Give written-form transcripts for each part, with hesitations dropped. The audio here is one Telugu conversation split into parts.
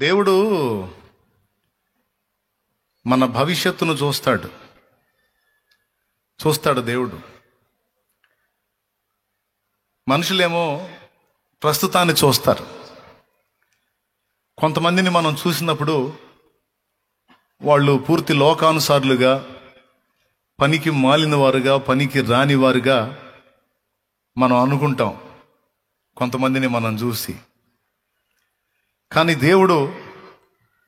దేవుడు మన భవిష్యత్తును చూస్తాడు దేవుడు. మనుషులేమో ప్రస్తుతాన్ని చూస్తారు. కొంతమందిని మనం చూసినప్పుడు వాళ్ళు పూర్తి లోకానుసారులుగా, పనికి మాలిన వారుగా, పనికి రాని వారుగా మనం అనుకుంటాం కొంతమందిని మనం చూసి. కానీ దేవుడు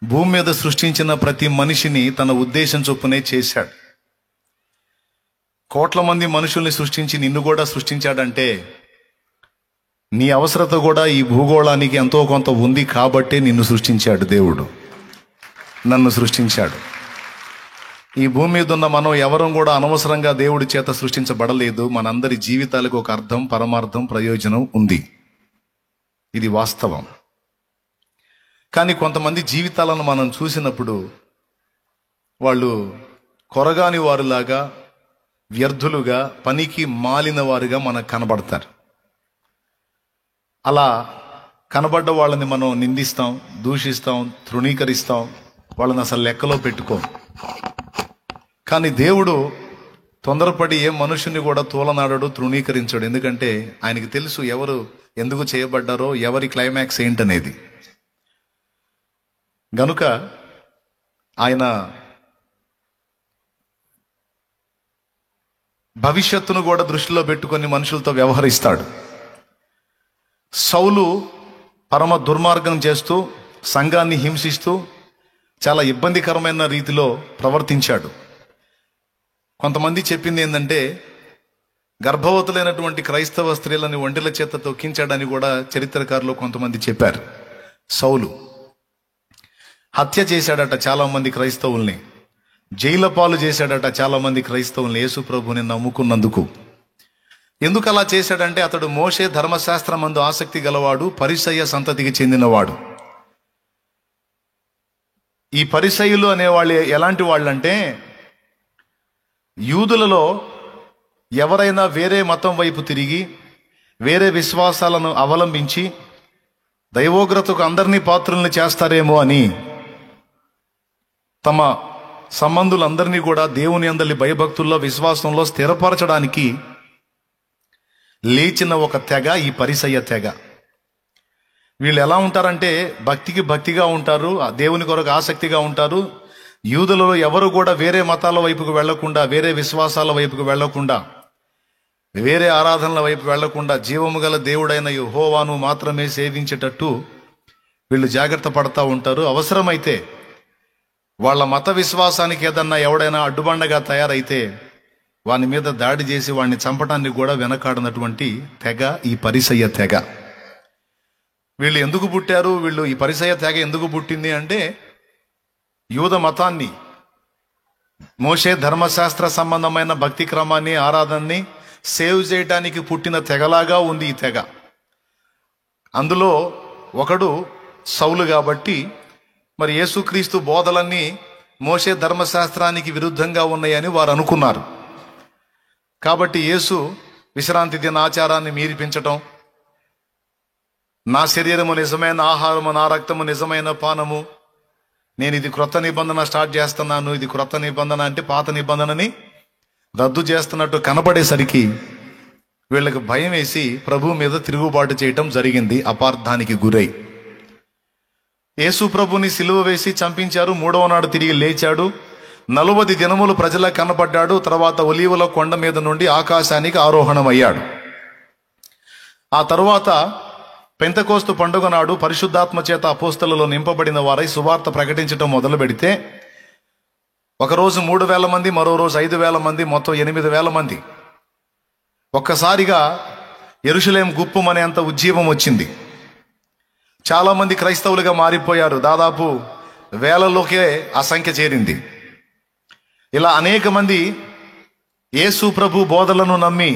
భూమి మీద సృష్టించిన ప్రతి మనిషిని తన ఉద్దేశం చొప్పునే చేశాడు. కోట్ల మంది మనుషుల్ని సృష్టించి నిన్ను కూడా సృష్టించాడంటే నీ అవసరత కూడా ఈ భూగోళానికి ఎంతో కొంత ఉంది కాబట్టే నిన్ను సృష్టించాడు దేవుడు, నన్ను సృష్టించాడు. ఈ భూమి మీద ఉన్న మనం ఎవరం కూడా అనవసరంగా దేవుడి చేత సృష్టించబడలేదు. మనందరి జీవితాలకు ఒక అర్థం, పరమార్థం, ప్రయోజనం ఉంది. ఇది వాస్తవం. కానీ కొంతమంది జీవితాలను మనం చూసినప్పుడు వాళ్ళు కొరగాని వారులాగా, వ్యర్థులుగా, పనికి మాలిన వారుగా మనకు కనబడతారు. అలా కనబడ్డ వాళ్ళని మనం నిందిస్తాం, దూషిస్తాం, తృణీకరిస్తాం, వాళ్ళని అసలు లెక్కలో పెట్టుకోం. కానీ దేవుడు తొందరపడి ఏ మనుషుని కూడా తోలనాడడు, తృణీకరించాడు. ఎందుకంటే ఆయనకి తెలుసు ఎవరు ఎందుకు చేయబడ్డారో, ఎవరి క్లైమాక్స్ ఏంటనేది. గనుక ఆయన భవిష్యత్తును కూడా దృష్టిలో పెట్టుకొని మనుషులతో వ్యవహరిస్తాడు. సౌలు పరమ దుర్మార్గం చేస్తూ, సంఘాన్ని హింసిస్తూ, చాలా ఇబ్బందికరమైన రీతిలో ప్రవర్తించాడు. కొంతమంది చెప్పింది ఏంటంటే గర్భవతులైనటువంటి క్రైస్తవ స్త్రీలని ఒంటెల చేత తొక్కించాడని కూడా చరిత్రకారులు కొంతమంది చెప్పారు. సౌలు హత్య చేశాడట చాలా మంది క్రైస్తవుల్ని, జైల పాలు చేశాడట చాలా మంది క్రైస్తవుల్ని యేసు ప్రభుని నమ్ముకున్నందుకు. ఎందుకు అలా చేశాడంటే అతడు మోషే ధర్మశాస్త్రమందు ఆసక్తి గలవాడు, పరిసయ్య సంతతికి చెందినవాడు. ఈ పరిసయ్యులు అనేవాళ్ళు ఎలాంటి వాళ్ళంటే, యూదులలో ఎవరైనా వేరే మతం వైపు తిరిగి, వేరే విశ్వాసాలను అవలంబించి దైవోగ్రతకు అందరినీ పాత్రుల్ని చేస్తారేమో అని తమ సంబంధులందరినీ కూడా దేవుని అందరి భయభక్తుల్లో, విశ్వాసంలో స్థిరపరచడానికి లేచిన ఒక తెగ ఈ పరిసయ్య తెగ. వీళ్ళు ఎలా ఉంటారంటే భక్తికి భక్తిగా ఉంటారు, దేవుని కొరకు ఆసక్తిగా ఉంటారు. యూదులలో ఎవరు కూడా వేరే మతాల వైపుకు వెళ్లకుండా, వేరే విశ్వాసాల వైపుకు వెళ్లకుండా, వేరే ఆరాధనల వైపు వెళ్లకుండా జీవము గల దేవుడైన యెహోవాను మాత్రమే సేవించేటట్టు వీళ్ళు జాగ్రత్త పడతా ఉంటారు. అవసరమైతే వాళ్ళ మత విశ్వాసానికి ఏదన్నా ఎవడైనా అడ్డుబండగా తయారైతే వాని మీద దాడి చేసి వాడిని చంపడానికి కూడా వెనకాడినటువంటి తెగ ఈ పరిసయ్య తెగ. వీళ్ళు ఎందుకు పుట్టారు, ఈ పరిసయ్య తెగ ఎందుకు పుట్టింది అంటే, యూద మతాన్ని, మోషే ధర్మశాస్త్ర సంబంధమైన భక్తి క్రమాన్ని, ఆరాధనని సేవ్ చేయడానికి పుట్టిన తెగలాగా ఉంది ఈ తెగ. అందులో ఒకడు సౌలు కాబట్టి మరి యేసుక్రీస్తు బోధలన్నీ మోషే ధర్మశాస్త్రానికి విరుద్ధంగా ఉన్నాయని వారు అనుకున్నారు. కాబట్టి యేసు విశ్రాంతి దిన ఆచారాన్ని మీరిపించటం, నా శరీరము నిజమైన ఆహారము, నా రక్తము నిజమైన పానము, నేను ఇది క్రొత్త నిబంధన స్టార్ట్ చేస్తున్నాను, ఇది క్రొత్త నిబంధన అంటే పాత నిబంధనని రద్దు చేస్తున్నట్టు కనపడేసరికి వీళ్ళకి భయం వేసి ప్రభువు మీద తిరుగుబాటు చేయటం జరిగింది. అపార్థానికి గురై యేసు ప్రభుని సిలువ వేసి చంపించారు. 3వ నాడు తిరిగి లేచాడు. 40 దినములు ప్రజలకు కనపడ్డాడు. తర్వాత ఒలీవల కొండ మీద నుండి ఆకాశానికి ఆరోహణమయ్యాడు. ఆ తరువాత పెంతెకోస్తు పండుగ నాడు పరిశుద్ధాత్మ చేత అపోస్తలులో నింపబడిన వారై సువార్త ప్రకటించడం మొదలు పెడితే, ఒకరోజు 3,000 మంది, మరో రోజు 5,000 మంది, మొత్తం 8,000 మంది. ఒక్కసారిగా యెరూషలేము గుప్పుమనేంత ఉజ్జీవం వచ్చింది. చాలా మంది క్రైస్తవులుగా మారిపోయారు. దాదాపు వేలలోకే ఆ సంఖ్య చేరింది. ఇలా అనేక మంది యేసు ప్రభు బోధలను నమ్మి,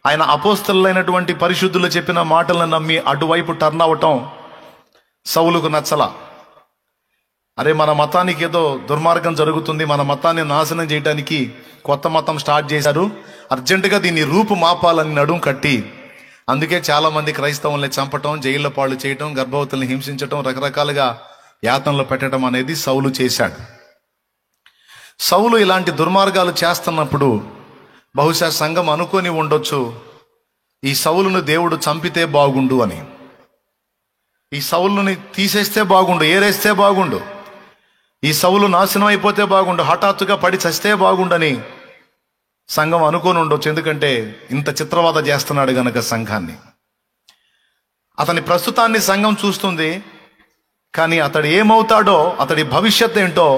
ఆయన అపోస్తలులైనటువంటి పరిశుద్ధులు చెప్పిన మాటలను నమ్మి అటువైపు టర్న్ అవటం సౌలుకు నచ్చలా. అరే, మన మతానికి ఏదో దుర్మార్గం జరుగుతుంది, మన మతాన్ని నాశనం చేయడానికి కొత్త మతం స్టార్ట్ చేశారు, అర్జెంటుగా దీన్ని రూపు మాపాలని నడుం కట్టి, అందుకే చాలా మంది క్రైస్తవుల్ని చంపటం, జైళ్ళ పాళ్ళు చేయటం, గర్భవతుల్ని హింసించటం, రకరకాలుగా యాతనలో పెట్టడం అనేది సౌలు చేశాడు. సౌలు ఇలాంటి దుర్మార్గాలు చేస్తున్నప్పుడు బహుశా సంఘం అనుకొని ఉండొచ్చు, ఈ సౌలును దేవుడు చంపితే బాగుండు అని, ఈ సౌలుని తీసేస్తే బాగుండు, ఏరేస్తే బాగుండు, ఈ సౌలు నాశనం అయిపోతే బాగుండు, హఠాత్తుగా పడి చస్తే బాగుండని సంఘం అనుకొని ఉండొచ్చు. ఎందుకంటే ఇంత చిత్రవద చేస్తున్నాడు గనక సంఘాన్ని. అతని ప్రస్తుతాన్ని సంఘం చూస్తుంది, కానీ అతడు ఏమవుతాడో, అతడి భవిష్యత్ ఏంటో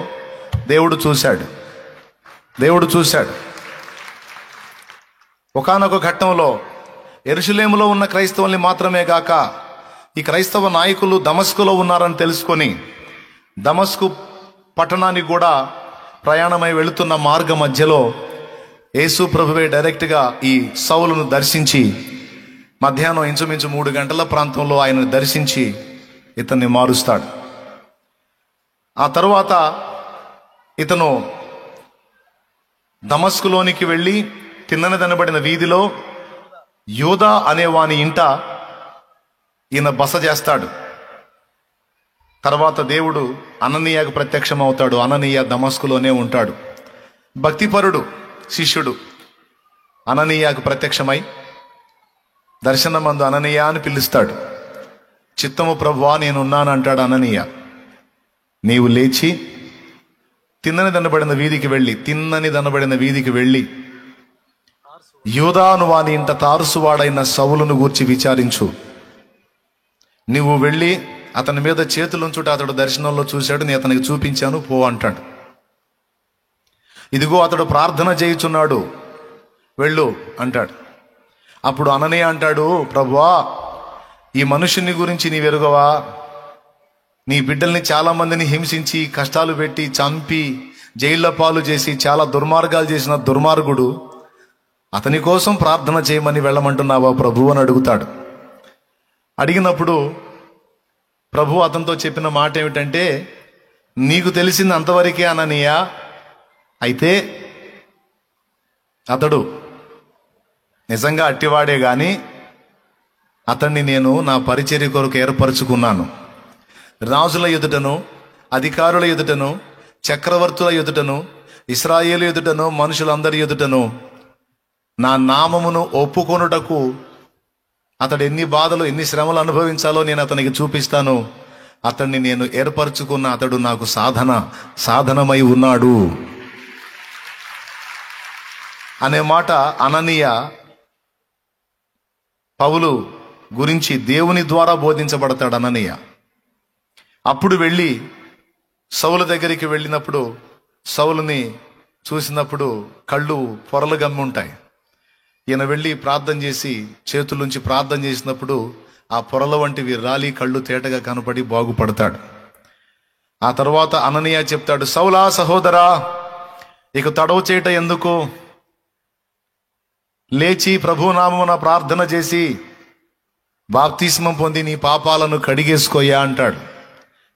దేవుడు చూశాడు. ఒకానొక ఘట్టంలో యెరూషలేములో ఉన్న క్రైస్తవుల్ని మాత్రమే గాక ఈ క్రైస్తవ నాయకులు దమస్కులో ఉన్నారని తెలుసుకొని దమస్కు పట్టణానికి కూడా ప్రయాణమై వెళుతున్న మార్గ మధ్యలో యేసు ప్రభువే డైరెక్ట్గా ఈ సౌలును దర్శించి మధ్యాహ్నం ఇంచుమించు 3 గంటల ప్రాంతంలో ఆయనను దర్శించి ఇతన్ని మారుస్తాడు. ఆ తరువాత ఇతను దమస్కులోనికి వెళ్ళి తిన్ననిదనబడిన వీధిలో యోదా అనేవాని ఇంట ఈయన బస చేస్తాడు. తర్వాత దేవుడు అననీయాకు ప్రత్యక్షం అవుతాడు. అననీయ దమస్కులోనే ఉంటాడు. భక్తిపరుడు శిష్యుడు అననీయాకు ప్రత్యక్షమై దర్శనమందు అననీయ అని పిలుస్తాడు. చిత్తము ప్రభువా నేనున్నాను అంటాడు అననీయ. నీవు లేచి తిన్నని దనబడిన వీధికి వెళ్ళి యూదాను వాని ఇంట తారుసువాడైన సౌలును గూర్చి విచారించు. నువ్వు వెళ్ళి అతని మీద చేతులుంచుట అతడు దర్శనంలో చూశాడు, నేను అతనికి చూపించాను, పో అంటాడు. ఇదిగో అతడు ప్రార్థన చేయుచున్నాడు, వెళ్ళు అంటాడు. అప్పుడు అననీయ అంటాడు, ప్రభువా ఈ మనుషుని గురించి నీవెరుగవా? నీ బిడ్డల్ని చాలా మందిని హింసించి కష్టాలు పెట్టి చంపి జైళ్ల పాలు చేసి చాలా దుర్మార్గాలు చేసిన దుర్మార్గుడు, అతని కోసం ప్రార్థన చేయమని వెళ్ళమంటున్నావా ప్రభు అని అడుగుతాడు. అడిగినప్పుడు ప్రభు అతనితో చెప్పిన మాట ఏమిటంటే, నీకు తెలిసింది అంతవరకే అననీయ, అయితే అతడు నిజంగా అట్టివాడే గాని అతన్ని నేను నా పరిచర్య కొరకు ఏర్పరచుకున్నాను. రాజుల ఎదుటను, అధికారుల ఎదుటను, చక్రవర్తుల ఎదుటను, ఇశ్రాయేలు ఎదుటను, మనుషులందరి ఎదుటను నా నామమును ఒప్పుకొనుటకు అతడు ఎన్ని బాధలు ఎన్ని శ్రమలు అనుభవించాలో నేను అతనికి చూపిస్తాను. అతన్ని నేను ఏర్పరచుకున్న అతడు నాకు సాధనమై ఉన్నాడు అనే మాట అననీయ పౌలు గురించి దేవుని ద్వారా బోధించబడతాడు. అననీయ అప్పుడు వెళ్ళి సౌలు దగ్గరికి వెళ్ళినప్పుడు సౌలుని చూసినప్పుడు కళ్ళు పొరలు గమ్మి ఉంటాయి. ఈయన వెళ్ళి ప్రార్థన చేసి చేతులుంచి ప్రార్థన చేసినప్పుడు ఆ పొరల వంటివి రాలి కళ్ళు తేటగా కనపడి బాగుపడతాడు. ఆ తర్వాత అననీయ చెప్తాడు, సౌలా సహోదరా, ఇక తడవు చేయట ఎందుకు? లేచి ప్రభునామమున ప్రార్థన చేసి బాప్తిస్మం పొంది నీ పాపాలను కడిగేసుకోయా అంటాడు.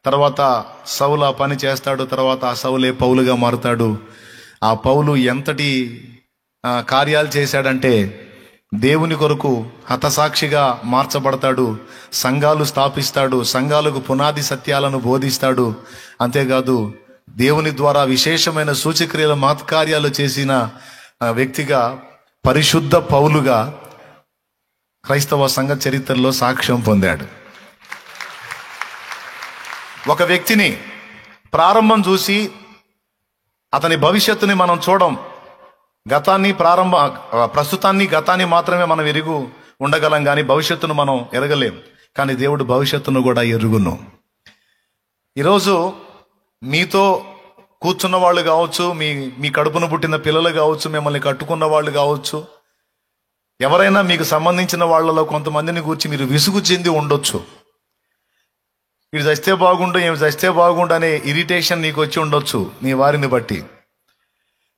తర్వాత సౌలు ఆ పని చేస్తాడు. తర్వాత ఆ సౌలే పౌలుగా మారుతాడు. ఆ పౌలు ఎంతటి కార్యాలు చేశాడంటే దేవుని కొరకు హతసాక్షిగా మార్చబడతాడు, సంఘాలు స్థాపిస్తాడు, సంఘాలకు పునాది సత్యాలను బోధిస్తాడు. అంతేకాదు దేవుని ద్వారా విశేషమైన సూచక్రియల మహత్కార్యాలు చేసిన వ్యక్తిగా, పరిశుద్ధ పౌలుగా క్రైస్తవ సంఘ చరిత్రలో సాక్ష్యం పొందాడు. ఒక వ్యక్తిని ప్రారంభం చూసి అతని భవిష్యత్తుని మనం చూడం. ప్రస్తుతాన్ని గతాన్ని మాత్రమే మనం ఎరుగు ఉండగలం, కానీ భవిష్యత్తును మనం ఎరగలేం. కానీ దేవుడు భవిష్యత్తును కూడా ఎరుగును. ఈరోజు మీతో కూర్చున్న వాళ్ళు కావచ్చు, మీ కడుపును పుట్టిన పిల్లలు కావచ్చు, మిమ్మల్ని కట్టుకున్న వాళ్ళు కావచ్చు, ఎవరైనా మీకు సంబంధించిన వాళ్ళలో కొంతమందిని గురించి మీరు విసుగు చెంది ఉండొచ్చు. ఇది చస్తే బాగుండు, ఏమి చస్తే బాగుండు అనే ఇరిటేషన్ నీకు వచ్చి ఉండొచ్చు నీ వారిని బట్టి.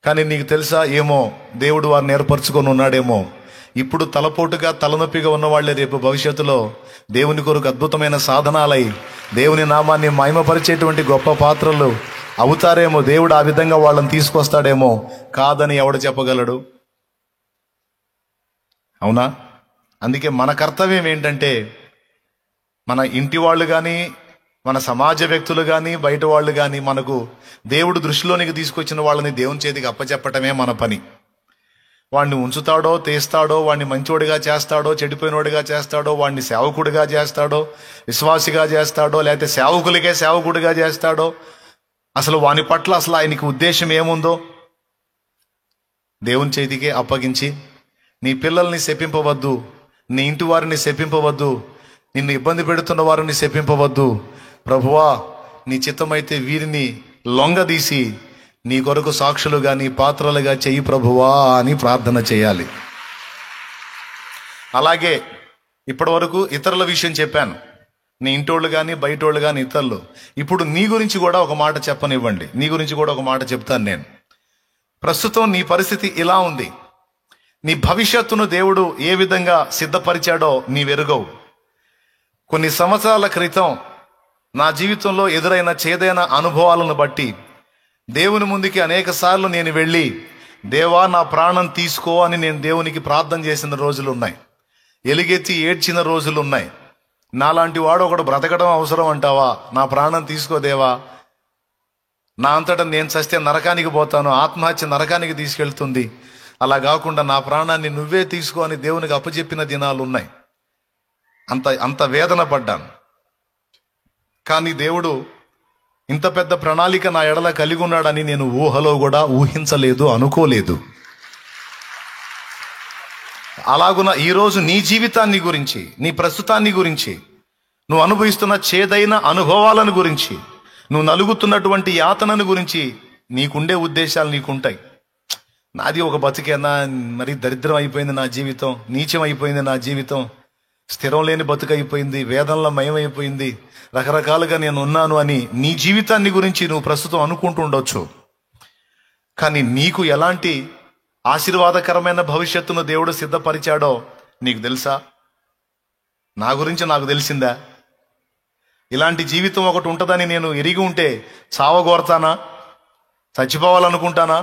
కానీ నీకు తెలుసా, ఏమో దేవుడు వారిని ఏర్పరచుకొని ఉన్నాడేమో. ఇప్పుడు తలపోటుగా తలనొప్పిగా ఉన్నవాళ్లే రేపు భవిష్యత్తులో దేవుని కొరకు అద్భుతమైన సాధనాలై దేవుని నామాన్ని మహిమపరిచేటువంటి గొప్ప పాత్రలు అవుతారేమో. దేవుడు ఆ విధంగా వాళ్ళని తీసుకొస్తాడేమో. కాదని ఎవడు చెప్పగలడు? అవునా? అందుకే మన కర్తవ్యం ఏంటంటే, మన ఇంటి వాళ్ళు కానీ, మన సమాజ వ్యక్తులు కానీ బయట వాళ్ళు కానీ మనకు దేవుడు దృష్టిలోనికి తీసుకొచ్చిన వాళ్ళని దేవుని చేతికి అప్పచెప్పటమే మన పని. వాడిని ఉంచుతాడో తీస్తాడో, వాడిని మంచోడిగా చేస్తాడో చెడిపోయినోడిగా చేస్తాడో, వాడిని సేవకుడిగా చేస్తాడో విశ్వాసిగా చేస్తాడో, లేకపోతే సేవకులకే సేవకుడిగా చేస్తాడో, అసలు వాని పట్ల అసలు ఆయనకి ఉద్దేశం ఏముందో దేవుని చేతికే అప్పగించి, నీ పిల్లల్ని శపింపవద్దు, నీ ఇంటి వారిని శపింపవద్దు, నిన్ను ఇబ్బంది పెడుతున్న వారిని శపింపవద్దు, ప్రభువా నీ చిత్తమైతే వీరిని లొంగదీసి నీ కొరకు సాక్షులుగా నీ పాత్రలుగా చెయ్యి ప్రభువా అని ప్రార్థన చేయాలి. అలాగే ఇప్పటి వరకు ఇతరుల విషయం చెప్పాను, నీ ఇంటోళ్ళు కానీ బయటోళ్ళు కానీ ఇతరులు. ఇప్పుడు నీ గురించి కూడా ఒక మాట చెప్పనివ్వండి, నీ గురించి కూడా ఒక మాట చెప్తాను నేను. ప్రస్తుతం నీ పరిస్థితి ఇలా ఉంది. నీ భవిష్యత్తును దేవుడు ఏ విధంగా సిద్ధపరిచాడో నీవెరుగవు. కొన్ని సంవత్సరాల క్రితం నా జీవితంలో ఎదురైన చేదైన అనుభవాలను బట్టి దేవుని ముందుకి అనేక సార్లు నేను వెళ్ళి, దేవా నా ప్రాణం తీసుకో అని నేను దేవునికి ప్రార్థన చేసిన రోజులు ఉన్నాయి. ఎలుగెత్తి ఏడ్చిన రోజులు ఉన్నాయి. నాలాంటి వాడు ఒకడు బ్రతకడం అవసరం అంటావా? నా ప్రాణం తీసుకో దేవా, నా అంతటా నేను చస్తే నరకానికి పోతాను, ఆత్మహత్య నరకానికి తీసుకెళ్తుంది, అలా కాకుండా నా ప్రాణాన్ని నువ్వే తీసుకో అని దేవునికి అప్పచెప్పిన దినాలు ఉన్నాయి. అంత వేదన పడ్డాను. కానీ దేవుడు ఇంత పెద్ద ప్రణాళిక నా ఎడల కలిగి ఉన్నాడని నేను ఊహలో కూడా ఊహించలేదు, అనుకోలేదు. అలాగున ఈరోజు నీ జీవితాన్ని గురించి, నీ ప్రస్తుతాన్ని గురించి, నువ్వు అనుభవిస్తున్న చేదైన అనుభవాలను గురించి, నువ్వు నలుగుతున్నటువంటి యాతనను గురించి నీకుండే ఉద్దేశాలు నీకుంటాయి. నాది ఒక బతుకేనా, మరి దరిద్రం అయిపోయింది నా జీవితం, నీచం అయిపోయింది నా జీవితం, స్థిరం లేని బతుకైపోయింది, వేదనలో మయమైపోయింది, రకరకాలుగా నేను ఉన్నాను అని నీ జీవితాన్ని గురించి నువ్వు ప్రస్తుతం అనుకుంటూ ఉండొచ్చు. కానీ నీకు ఎలాంటి ఆశీర్వాదకరమైన భవిష్యత్తును దేవుడు సిద్ధపరిచాడో నీకు తెలుసా? నా గురించి నాకు తెలిసిందా? ఇలాంటి జీవితం ఒకటి ఉంటుందని నేను ఎరిగి ఉంటే చావగోరతానా, చచ్చిపోవాలనుకుంటానా?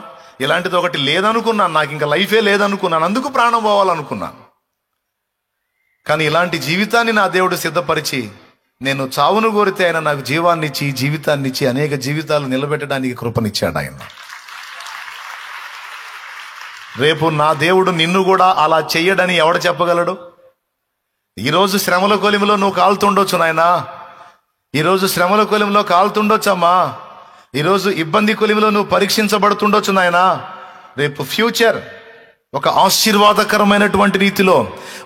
ఇలాంటిది ఒకటి లేదనుకున్నాను, నాకు ఇంకా లైఫే లేదనుకున్నాను, అందుకు ప్రాణం పోవాలనుకున్నాను. కానీ ఇలాంటి జీవితాన్ని నా దేవుడు సిద్ధపరిచి, నేను చావును కోరితే ఆయన నాకు జీవాన్ని ఇచ్చి, జీవితాన్ని ఇచ్చి, అనేక జీవితాలు నిలబెట్టడానికి కృపనిచ్చాడు ఆయన. రేపు నా దేవుడు నిన్ను కూడా అలా చెయ్యడని ఎవడు చెప్పగలడు? ఈరోజు శ్రమల కొలిమిలో నువ్వు కాలుతుండొచ్చు నాయనా, ఈరోజు శ్రమల కొలిమిలో కాలుతుండొచ్చమ్మా, ఈరోజు ఇబ్బంది కొలిమిలో నువ్వు పరీక్షించబడుతుండొచ్చు నాయనా. రేపు ఫ్యూచర్ ఒక ఆశీర్వాదకరమైనటువంటి రీతిలో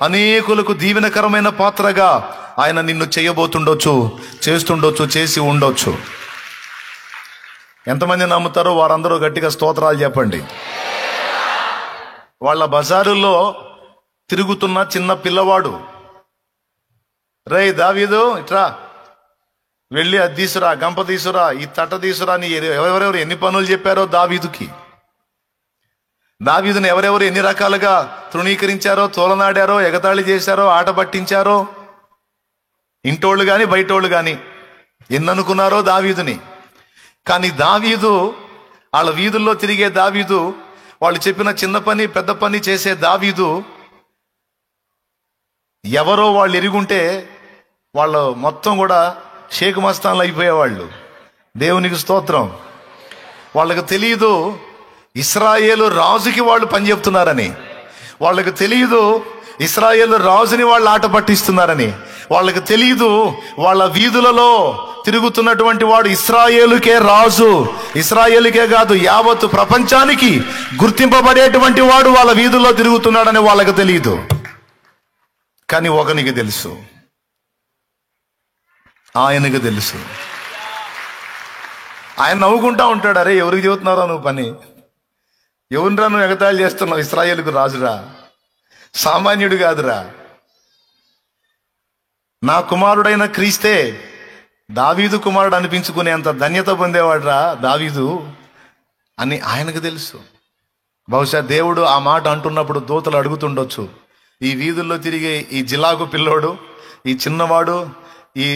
అనేకులకు దీవెనకరమైన పాత్రగా ఆయన నిన్ను చేయబోతుండొచ్చు, చేస్తుండొచ్చు, చేసి ఉండొచ్చు. ఎంతమంది నమ్ముతారో వారందరూ గట్టిగా స్తోత్రాలు చెప్పండి. వాళ్ళ బజారుల్లో తిరుగుతున్న చిన్న పిల్లవాడు, రేయ్ దావీదు ఇట్రా, వెళ్ళి అది తీసురా, గంప తీసురా, ఈ తట్ట తీసురా అని ఎవరెవరు ఎన్ని పనులు చెప్పారో దావీదుకి. దావీదుని ఎవరెవరు ఎన్ని రకాలుగా తృణీకరించారో, తోలనాడారో, ఎగతాళి చేశారో, ఆట పట్టించారో, ఇంటోళ్ళు కానీ బయటోళ్ళు కానీ ఎన్ననుకున్నారో దావీదుని. కానీ దావీదు, వాళ్ళ వీధుల్లో తిరిగే దావీదు, వాళ్ళు చెప్పిన చిన్న పని పెద్ద పని చేసే దావీదు, ఎవరో వాళ్ళు ఎరుగుంటే వాళ్ళు మొత్తం కూడా షేక్ మస్తాన్లు అయిపోయేవాళ్ళు. దేవునికి స్తోత్రం. వాళ్ళకు తెలియదు ఇశ్రాయేలు రాజుకి వాళ్ళు పని చెప్తున్నారని, వాళ్ళకు తెలియదు ఇశ్రాయేలు రాజుని వాళ్ళు ఆట పట్టిస్తున్నారని, వాళ్ళకి తెలియదు వాళ్ళ వీధులలో తిరుగుతున్నటువంటి వాడు ఇశ్రాయేలుకే రాజు, ఇశ్రాయేలుకే కాదు యావత్తు ప్రపంచానికి గుర్తింపబడేటువంటి వాడు వాళ్ళ వీధుల్లో తిరుగుతున్నాడని వాళ్ళకి తెలియదు. కానీ ఒకనికి తెలుసు, ఆయనకు తెలుసు. ఆయన నవ్వుకుంటా ఉంటాడు, అరే ఎవరికి చెబుతున్నారా నువ్వు పని, ఎవరిరా నువ్వు ఎగతాళి చేస్తున్నావు, ఇశ్రాయేలుకు రాజురా, సామాన్యుడు కాదురా, నా కుమారుడైన క్రీస్తే దావీదు కుమారుడు అనిపించుకునేంత ధన్యత పొందేవాడురా దావీదు అని ఆయనకు తెలుసు. బహుశా దేవుడు ఆ మాట అంటున్నప్పుడు దూతలు అడుగుతుండొచ్చు, ఈ వీధుల్లో తిరిగే ఈ జిలాగు పిల్లోడు, ఈ చిన్నవాడు, ఈ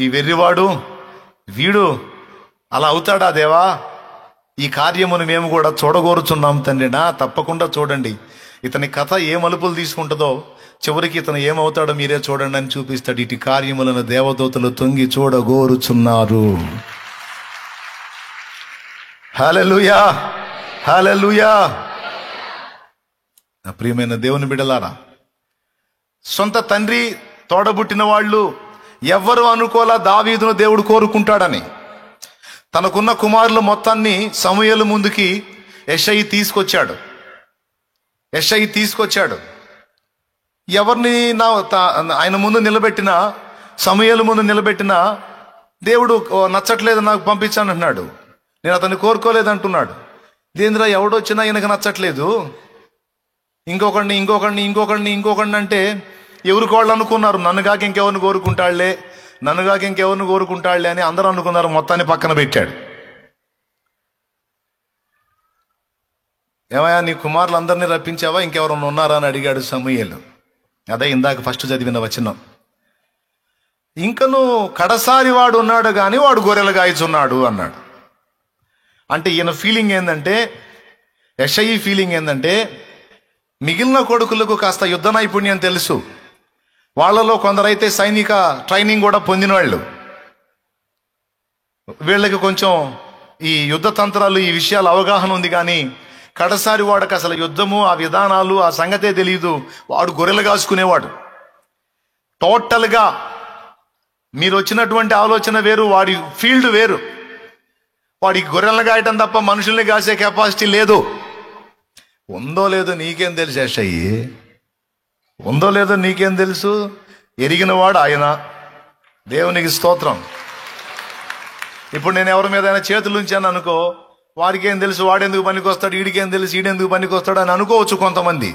ఈ వెర్రివాడు, వీడు అలా అవుతాడా దేవా? ఈ కార్యమును మేము కూడా చూడగోరుచున్నాం తండ్రినా, తప్పకుండా చూడండి, ఇతని కథ ఏ మలుపులు తీసుకుంటుందో చివరికి ఇతను ఏమవుతాడో మీరే చూడండి అని చూపిస్తాడు. ఇటు కార్యములను దేవదూతలు తొంగి చూడగోరుచున్నారు. హల్లెలూయా, హల్లెలూయా. నా ప్రియమైన దేవుని బిడ్డలారా, సొంత తండ్రి తోడబుట్టిన వాళ్ళు ఎవ్వరు అనుకోలా దావీదును దేవుడు కోరుకుంటాడని. తనకున్న కుమారులు మొత్తాన్ని సమూయేలు ముందుకి యెషయి తీసుకొచ్చాడు. ఎవరిని ఆయన ముందు నిలబెట్టినా, సమూయేలు ముందు నిలబెట్టినా దేవుడు నచ్చట్లేదు నాకు పంపించాను అంటున్నాడు. నేను అతన్ని కోరుకోలేదు అంటున్నాడు. దేంద్రా ఎవడొచ్చినా ఈయనకు నచ్చట్లేదు, ఇంకొకడిని అంటే ఎవరికి వాళ్ళు అనుకున్నారు, నన్ను కాక ఇంకెవరిని కోరుకుంటాడులే అని అందరూ అనుకున్నారు. మొత్తాన్ని పక్కన పెట్టాడు. ఏమయ్యా నీ కుమారులు అందరినీ రప్పించావా, ఇంకెవరన్నా ఉన్నారా అని అడిగాడు సమూయేలు. అదే ఇందాక ఫస్ట్ చదివిన వచనం. ఇంకను కడసారి వాడు ఉన్నాడు కానీ వాడు గొర్రెలు గాయచున్నాడు అన్నాడు. అంటే ఈయన ఫీలింగ్ ఏంటంటే, యెషయి ఫీలింగ్ ఏంటంటే, మిగిలిన కొడుకులకు కాస్త యుద్ధ నైపుణ్యం తెలుసు, వాళ్ళలో కొందరైతే సైనిక ట్రైనింగ్ కూడా పొందిన వాళ్ళు, వీళ్ళకి కొంచెం ఈ యుద్ధ తంత్రాలు ఈ విషయాలు అవగాహన ఉంది. కానీ కడసారి వాడికి అసలు యుద్ధము ఆ విధానాలు ఆ సంగతే తెలియదు. వాడు గొర్రెలు కాసుకునేవాడు. టోటల్గా మీరు వచ్చినటువంటి ఆలోచన వేరు, వాడి ఫీల్డ్ వేరు. వాడికి గొర్రెలను కాయటం తప్ప మనుషుల్ని కాసే కెపాసిటీ లేదు. ఉందో లేదో నీకేం తెలుసు యెషయి, ఉందో లేదో నీకేం తెలుసు? ఎరిగినవాడు ఆయన. దేవునికి స్తోత్రం. ఇప్పుడు నేను ఎవరి మీద చేతులు ఉంచాను అనుకో, వాడికి ఏం తెలుసు, వాడెందుకు పనికొస్తాడు, ఈడికేం తెలుసు, ఈడెందుకు పనికొస్తాడు అని అనుకోవచ్చు కొంతమంది.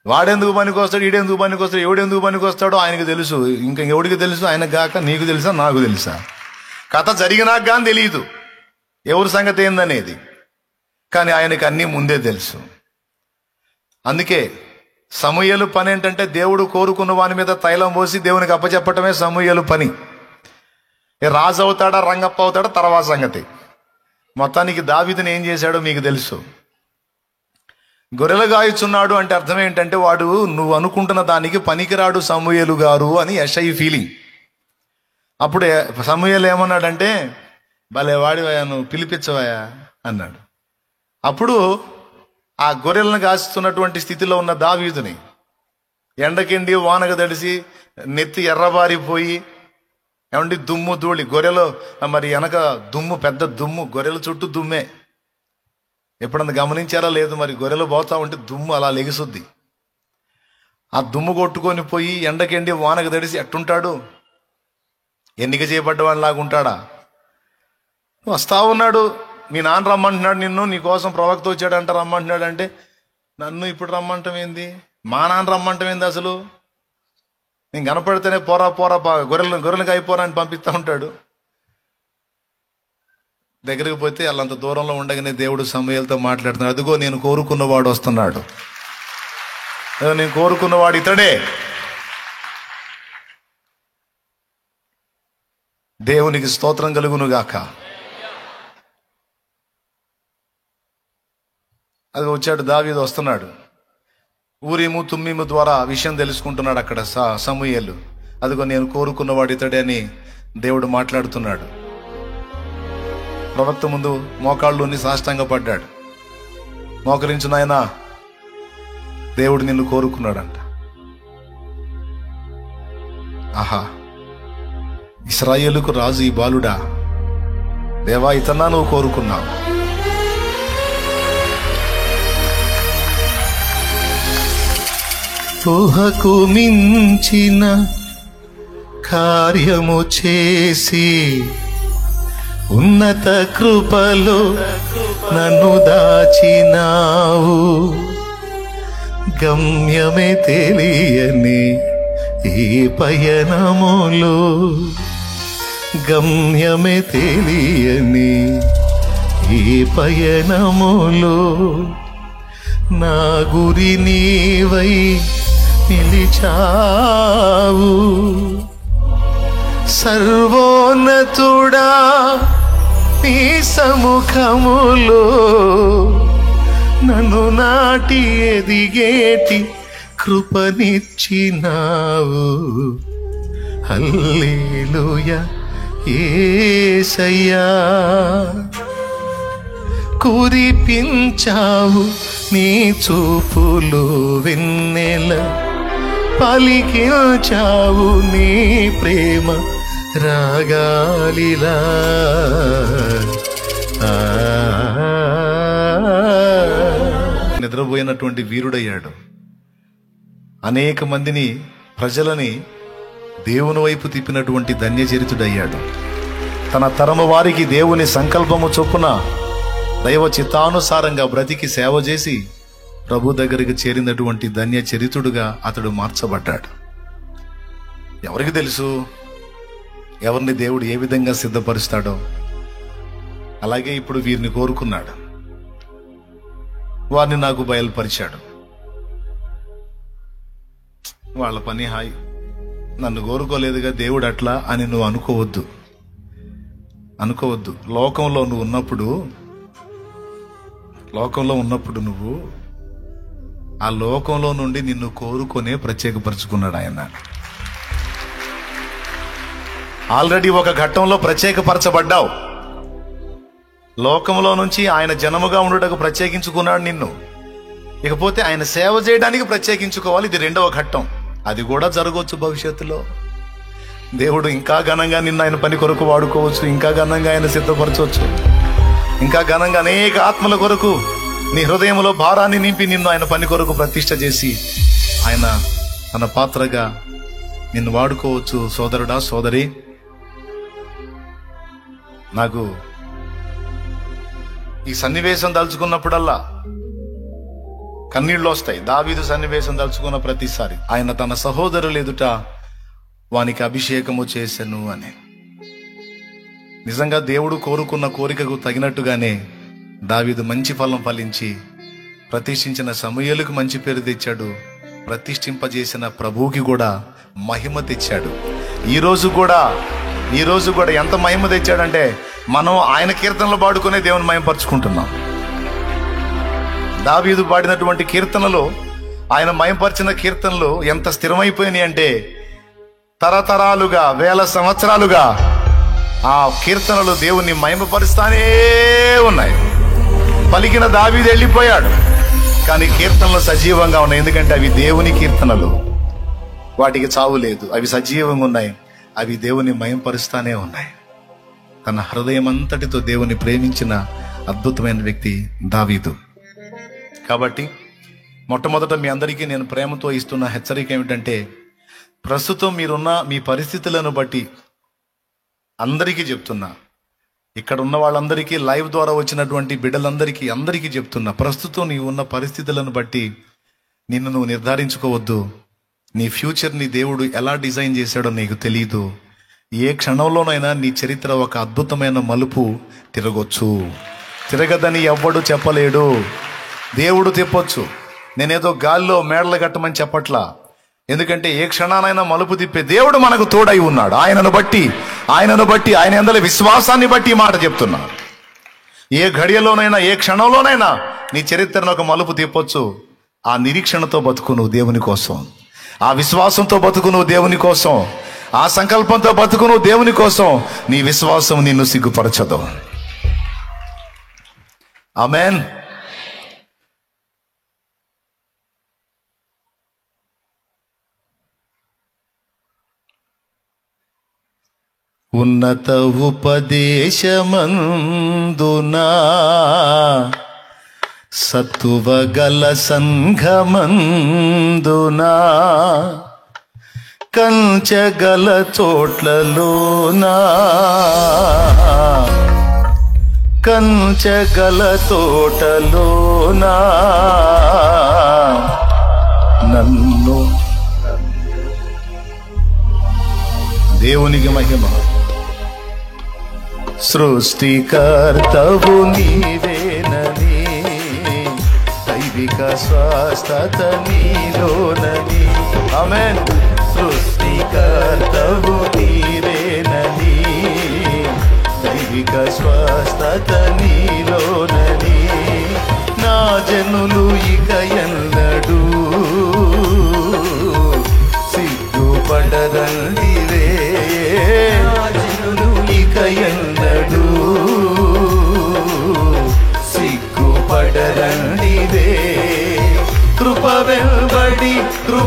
వాడెందుకు పనికొస్తాడు, ఈడెందుకు పనికొస్తాడు, ఎవడెందుకు పనికొస్తాడో ఆయనకు తెలుసు. ఇంకా ఎవడికి తెలుసు? ఆయనకు కాక నీకు తెలుసా, నాకు తెలుసా? కథ జరిగినాక కానీ తెలియదు ఎవరి సంగతి ఏందనేది. కానీ ఆయనకి అన్నీ ముందే తెలుసు. అందుకే సమూయేలు పని ఏంటంటే, దేవుడు కోరుకున్న వాని మీద తైలం పోసి దేవునికి అప్పచెప్పటమే సమూయేలు పని. రాజు అవుతాడా రంగప్ప అవుతాడా తర్వాత సంగతి. మొత్తానికి దావీదుని ఏం చేశాడో మీకు తెలుసు. గొర్రెలు గాయచున్నాడు అంటే అర్థం ఏంటంటే, వాడు నువ్వు అనుకుంటున్న దానికి పనికిరాడు సమూయేలు గారు అని యెషయి ఫీలింగ్. అప్పుడు సమూయేలు ఏమన్నాడంటే, భలే వాడివయ్యా, నువ్వు పిలిపించవయ్యా అన్నాడు. అప్పుడు ఆ గొర్రెలను కాస్తున్నటువంటి స్థితిలో ఉన్న దావీదుని ఎండకెండి వానగ తడిసి నెత్తి ఎర్రబారిపోయి, ఏమండి దుమ్ము ధూళి, గొర్రెలు మరి వెనక దుమ్ము, పెద్ద దుమ్ము, గొర్రెల చుట్టూ దుమ్మే. ఎప్పుడన్నా గమనించారా లేదు? మరి గొర్రెలు పోతా ఉంటే దుమ్ము అలా లెగుసుద్ది. ఆ దుమ్ము కొట్టుకొని పోయి ఎండకెండి వానగ తడిసి ఎట్టుంటాడు? ఎన్నిక చేయబడ్డవాడిలాగా ఉంటాడా? వస్తా ఉన్నాడు, మీ నాన్న రమ్మంటున్నాడు నిన్ను, నీ కోసం ప్రవక్త వచ్చాడంట రమ్మంటున్నాడు అంటే, నన్ను ఇప్పుడు రమ్మంటం ఏంది, మా నాన్న రమ్మంటం ఏంది? అసలు నేను కనపడితేనే పోరా గొర్రెలకు అయిపోరా అని పంపిస్తూ ఉంటాడు. దగ్గరికి పోతే వాళ్ళంత దూరంలో ఉండగానే దేవుడు సమూయేలుతో మాట్లాడుతున్నాడు. అదిగో నేను కోరుకున్నవాడు వస్తున్నాడు, నేను కోరుకున్నవాడు ఇతడే. దేవునికి స్తోత్రం కలుగును గాక. అది వచ్చాడు, దావీదు వస్తున్నాడు. ఊరీము తుమ్మీము ద్వారా విషయం తెలుసుకుంటున్నాడు అక్కడ సమూయేలు. అదిగో నేను కోరుకున్నవాడు ఇతడే అని దేవుడు మాట్లాడుతున్నాడు. ప్రవక్త ముందు మోకాళ్ళుని సాష్టాంగ పడ్డాడు. మోకరించు నాయనా, దేవుడు నిన్ను కోరుకున్నాడంట. ఆహా, ఇశ్రాయేలుకు రాజు ఈ బాలుడా, దేవా ఇతన్నా నువ్వు కోరుకున్నావు. ఊహకు మించిన కార్యము చేసి ఉన్నత కృపలో నన్ను దాచినావు. గమ్యమే తెలియని ఈ పయనములో, గమ్యమే తెలియని ఈ పయనములో నా గురి నీవై నిలిచావు. సర్వోన్నతుడా నీ సముఖములో నన్ను నాటి ఎదిగేటి కృపనిచ్చినావు. హల్లెలూయా యేసయ్యా. కురిపించావు నీ చూపులు వెన్నెల, పలికించావు నీ ప్రేమ రాగాలిలా. నిద్రపోయినటువంటి వీరుడయ్యాడు. అనేక మందిని, ప్రజలని దేవుని వైపు తిప్పినటువంటి ధన్యచరితుడయ్యాడు. తన తరము వారికి దేవుని సంకల్పము చొప్పున దైవ చిత్తానుసారంగా బ్రతికి సేవ చేసి ప్రభు దగ్గరికి చేరినటువంటి ధన్యచరితుడుగా అతడు మార్చబడ్డాడు. ఎవరికి తెలుసు ఎవరిని దేవుడు ఏ విధంగా సిద్ధపరుస్తాడో? అలాగే ఇప్పుడు వీరిని కోరుకున్నాడు, వారిని నాకు బయలుపరిచాడు. వాళ్ళ పని హాయి, నన్ను కోరుకోలేదుగా దేవుడు అట్లా అని నువ్వు అనుకోవద్దు. లోకంలో ఉన్నప్పుడు నువ్వు ఆ లోకంలో నుండి నిన్ను కోరుకొనే ప్రత్యేకపరచుకున్నాడు ఆయన. ఆల్రెడీ ఒక ఘట్టంలో ప్రత్యేకపరచబడ్డావు. లోకంలో నుంచి ఆయన జనముగా ఉండుటకు ప్రత్యేకించుకున్నాడు నిన్ను. ఇకపోతే ఆయన సేవ చేయడానికి ప్రత్యేకించుకోవాలి. ఇది రెండవ ఘట్టం. అది కూడా జరగవచ్చు భవిష్యత్తులో. దేవుడు ఇంకా ఘనంగా నిన్ను ఆయన పని కొరకు వాడుకోవచ్చు, ఇంకా ఘనంగా ఆయన సిద్ధపరచవచ్చు, ఇంకా ఘనంగా అనేక ఆత్మల కొరకు నీ హృదయంలో భారాన్ని నింపి నిన్ను ఆయన పని కొరకు ప్రతిష్ఠ చేసి ఆయన తన పాత్రగా నిన్ను వాడుకోవచ్చు. సోదరుడా, సోదరి, నాకు ఈ సన్నివేశం తలుచుకున్నప్పుడల్లా కన్నీళ్ళు వస్తాయి. దావీదు సన్నివేశం తలుచుకున్న ప్రతిసారి ఆయన తన సహోదరులు ఎదుట వానికి అభిషేకము చేసెను అని. నిజంగా దేవుడు కోరుకున్న కోరికకు తగినట్టుగానే దావీదు మంచి ఫలం ఫలించి ప్రతిష్ఠించిన సమూయేలుకు మంచి పేరు తెచ్చాడు. ప్రతిష్ఠింపజేసిన ప్రభువుకి కూడా మహిమ తెచ్చాడు. ఈ రోజు కూడా ఎంత మహిమ తెచ్చాడంటే మనం ఆయన కీర్తనలు పాడుకునే దేవుని మహిమపరుచుకుంటున్నాం. దావీదు పాడినటువంటి కీర్తనలు, ఆయన మహిమపరిచిన కీర్తనలు ఎంత స్థిరమైపోయినాయి అంటే తరతరాలుగా, వేల సంవత్సరాలుగా ఆ కీర్తనలు దేవుణ్ణి మహిమపరుస్తానే ఉన్నాయి. పలికిన దావీదు వెళ్ళిపోయాడు, కానీ కీర్తనలు సజీవంగా ఉన్నాయి. ఎందుకంటే అవి దేవుని కీర్తనలు, వాటికి చావు లేదు. అవి సజీవంగా ఉన్నాయి, అవి దేవుని మహిమపరుస్తానే ఉన్నాయి. తన హృదయం అంతటితో దేవుని ప్రేమించిన అద్భుతమైన వ్యక్తి దావీదు. కాబట్టి మొట్టమొదట మీ అందరికీ నేను ప్రేమతో ఇస్తున్న హెచ్చరిక ఏమిటంటే, ప్రస్తుతం మీరున్న మీ పరిస్థితులను బట్టి అందరికీ చెప్తున్నా, ఇక్కడ ఉన్న వాళ్ళందరికీ, లైవ్ ద్వారా వచ్చినటువంటి అందరికీ చెప్తున్నా, ప్రస్తుతం నీవు ఉన్న పరిస్థితులను బట్టి నిన్ను నువ్వు నిర్ధారించుకోవద్దు. నీ ఫ్యూచర్ని దేవుడు ఎలా డిజైన్ చేశాడో నీకు తెలీదు. ఏ క్షణంలోనైనా నీ చరిత్ర ఒక అద్భుతమైన మలుపు తిరగొచ్చు. తిరగదని ఎవ్వడు చెప్పలేడు, దేవుడు తిప్పొచ్చు. నేనేదో గాల్లో మేడలు కట్టమని చెప్పట్లా. ఎందుకంటే ఏ క్షణానైనా మలుపు తిప్పే దేవుడు మనకు తోడై ఉన్నాడు. ఆయనను బట్టి ఆయన యందలి విశ్వాసాన్ని బట్టి ఈ మాట చెప్తున్నా. ఏ ఘడియలోనైనా, ఏ క్షణంలోనైనా నీ చరిత్రను ఒక మలుపు తిప్పొచ్చు. ఆ నిరీక్షణతో బతుకు నువ్వు దేవుని కోసం, ఆ విశ్వాసంతో బతుకు నువ్వు దేవుని కోసం, ఆ సంకల్పంతో బతుకు నువ్వు దేవుని కోసం. నీ విశ్వాసం నిన్ను సిగ్గుపరచదు. ఆమేన్. ఉన్నత ఉపదేశమందునా సత్తువగల సంఘమందునా కంచగల చోట్లలోనా తోటలోనా నన్ను దేవునికి మహిమ. సృష్టికర్తవు నీవేనని, దైవిక స్వస్థత నీలోనని. ఆమేన్. సృష్టికర్తవు నీవేనని, దైవిక స్వస్థత నీలోనని. నా జనులు ఇక ఎన్నడూ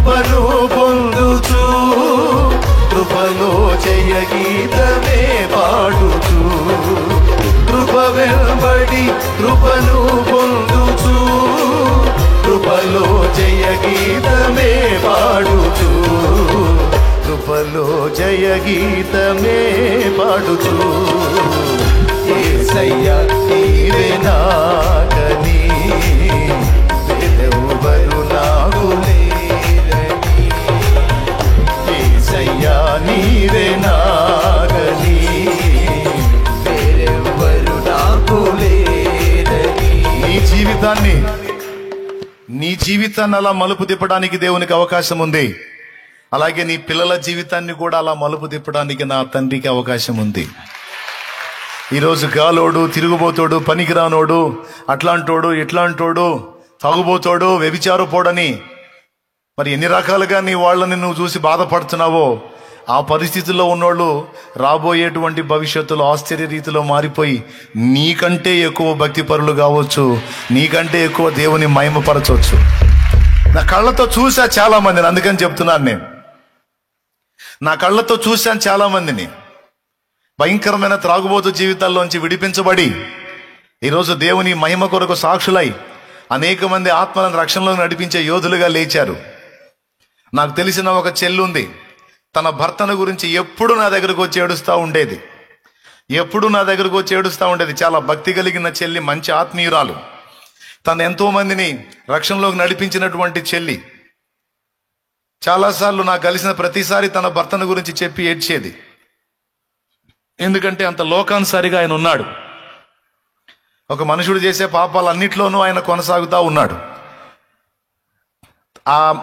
కృపను పొందుతూ కృపలో జయ గీతమే పాడుతూ కృప వెంబడి కృపను పొందుతూ కృపలో జయ గీతమే పాడుతూ కృపలో జయ గీతమే పాడుతూ యేసయ్యా నీవే నాకని వేరెవ్వరు నాకు లేరని యేసయ్యా నీవే నాకని వేరెవ్వరు నాకు లేరని నీ జీవితాన్ని అలా మలుపు తిప్పడానికి దేవునికి అవకాశం ఉంది. అలాగే నీ పిల్లల జీవితాన్ని కూడా అలా మలుపు తిప్పడానికి నా తండ్రికి అవకాశం ఉంది. ఈరోజు గాలోడు, తిరుగుబోతోడు, పనికిరానోడు, అట్లాంటోడు, ఇట్లాంటోడు, తాగుబోతోడు, వ్యభిచారపోడని మరి ఎన్ని రకాలుగా నీ వాళ్ళని నువ్వు చూసి బాధపడుతున్నావో ఆ పరిస్థితుల్లో ఉన్నోళ్ళు రాబోయేటువంటి భవిష్యత్తులో ఆశ్చర్య రీతిలో మారిపోయి నీకంటే ఎక్కువ భక్తిపరులు కావచ్చు, నీకంటే ఎక్కువ దేవుని మహిమపరచవచ్చు. నా కళ్ళతో చూసా చాలా మందిని, అందుకని చెప్తున్నాను. నేను నా కళ్ళతో చూశాను చాలా మందిని భయంకరమైన త్రాగుబోతు జీవితాల్లోంచి విడిపించబడి ఈరోజు దేవుని మహిమ కొరకు సాక్షులై అనేక మంది ఆత్మలను రక్షణలో నడిపించే యోధులుగా లేచారు. నాకు తెలిసిన ఒక చెల్లుంది, తన భర్తను గురించి ఎప్పుడు నా దగ్గరకు వచ్చి ఏడుస్తూ ఉండేది. చాలా భక్తి కలిగిన చెల్లి, మంచి ఆత్మీయురాలు. తను ఎంతో మందిని రక్షణలోకి నడిపించినటువంటి చెల్లి. చాలాసార్లు నాకు కలిసిన ప్రతిసారి తన భర్తను గురించి చెప్పి ఏడ్చేది. ఎందుకంటే అంత లోకానుసారిగా ఆయన ఉన్నాడు. ఒక మనుషుడు చేసే పాపాలన్నిట్లోనూ ఆయన కొనసాగుతూ ఉన్నాడు.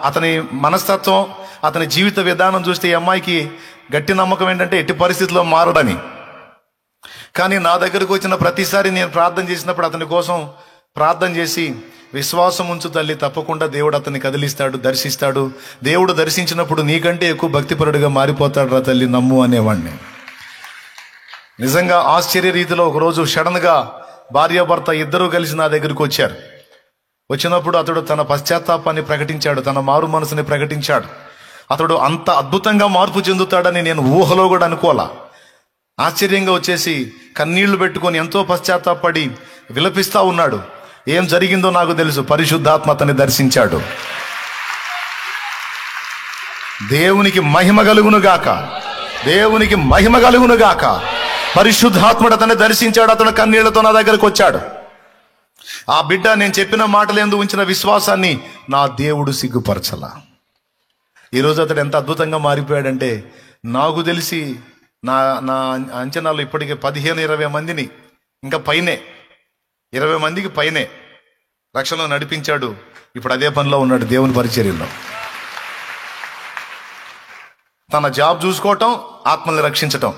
అతని మనస్తత్వం, అతని జీవిత విధానం చూస్తే ఈ అమ్మాయికి గట్టి నమ్మకం ఏంటంటే ఎట్టి పరిస్థితుల్లో మారడని. కానీ నా దగ్గరకు వచ్చిన ప్రతిసారి నేను ప్రార్థన చేసినప్పుడు అతని కోసం ప్రార్థన చేసి, విశ్వాసం ఉంచు తల్లి, తప్పకుండా దేవుడు అతన్ని కదిలిస్తాడు, దర్శిస్తాడు. దేవుడు దర్శించినప్పుడు నీకంటే ఎక్కువ భక్తిపరుడుగా మారిపోతాడు రా తల్లి, నమ్ము అనేవాడిని. నిజంగా ఆశ్చర్య రీతిలో ఒకరోజు సడన్గా భార్యాభర్త ఇద్దరూ కలిసి నా దగ్గరకు వచ్చారు. వచ్చినప్పుడు అతడు తన పశ్చాత్తాపాన్ని ప్రకటించాడు, తన మారు మనసుని ప్రకటించాడు. అతడు అంత అద్భుతంగా మార్పు చెందుతాడని నేను ఊహలో కూడా అనుకోలా. ఆశ్చర్యంగా వచ్చేసి కన్నీళ్లు పెట్టుకొని ఎంతో పశ్చాత్తాపడి విలపిస్తా ఉన్నాడు. ఏం జరిగిందో నాకు తెలుసు, పరిశుద్ధాత్మ అతన్ని దర్శించాడు. దేవునికి మహిమ కలుగును గాక, దేవునికి మహిమ కలుగును గాక. పరిశుద్ధాత్ముడు అతన్ని దర్శించాడు. అతను కన్నీళ్లతో నా దగ్గరకు వచ్చాడు. ఆ బిడ్డ నేను చెప్పిన మాటలందు ఉంచిన విశ్వాసాన్ని నా దేవుడు సిగ్గుపరచలా. ఈరోజు అతడు ఎంత అద్భుతంగా మారిపోయాడంటే, నాకు తెలిసి నా అంచనాలు ఇప్పటికే 15-20 మందిని, ఇంకా పైనే 20 మందికి పైనే రక్షణలో నడిపించాడు. ఇప్పుడు అదే పనిలో ఉన్నాడు దేవుని పరిచర్యలో. తన జాబ్ చూసుకోవటం, ఆత్మల్ని రక్షించటం.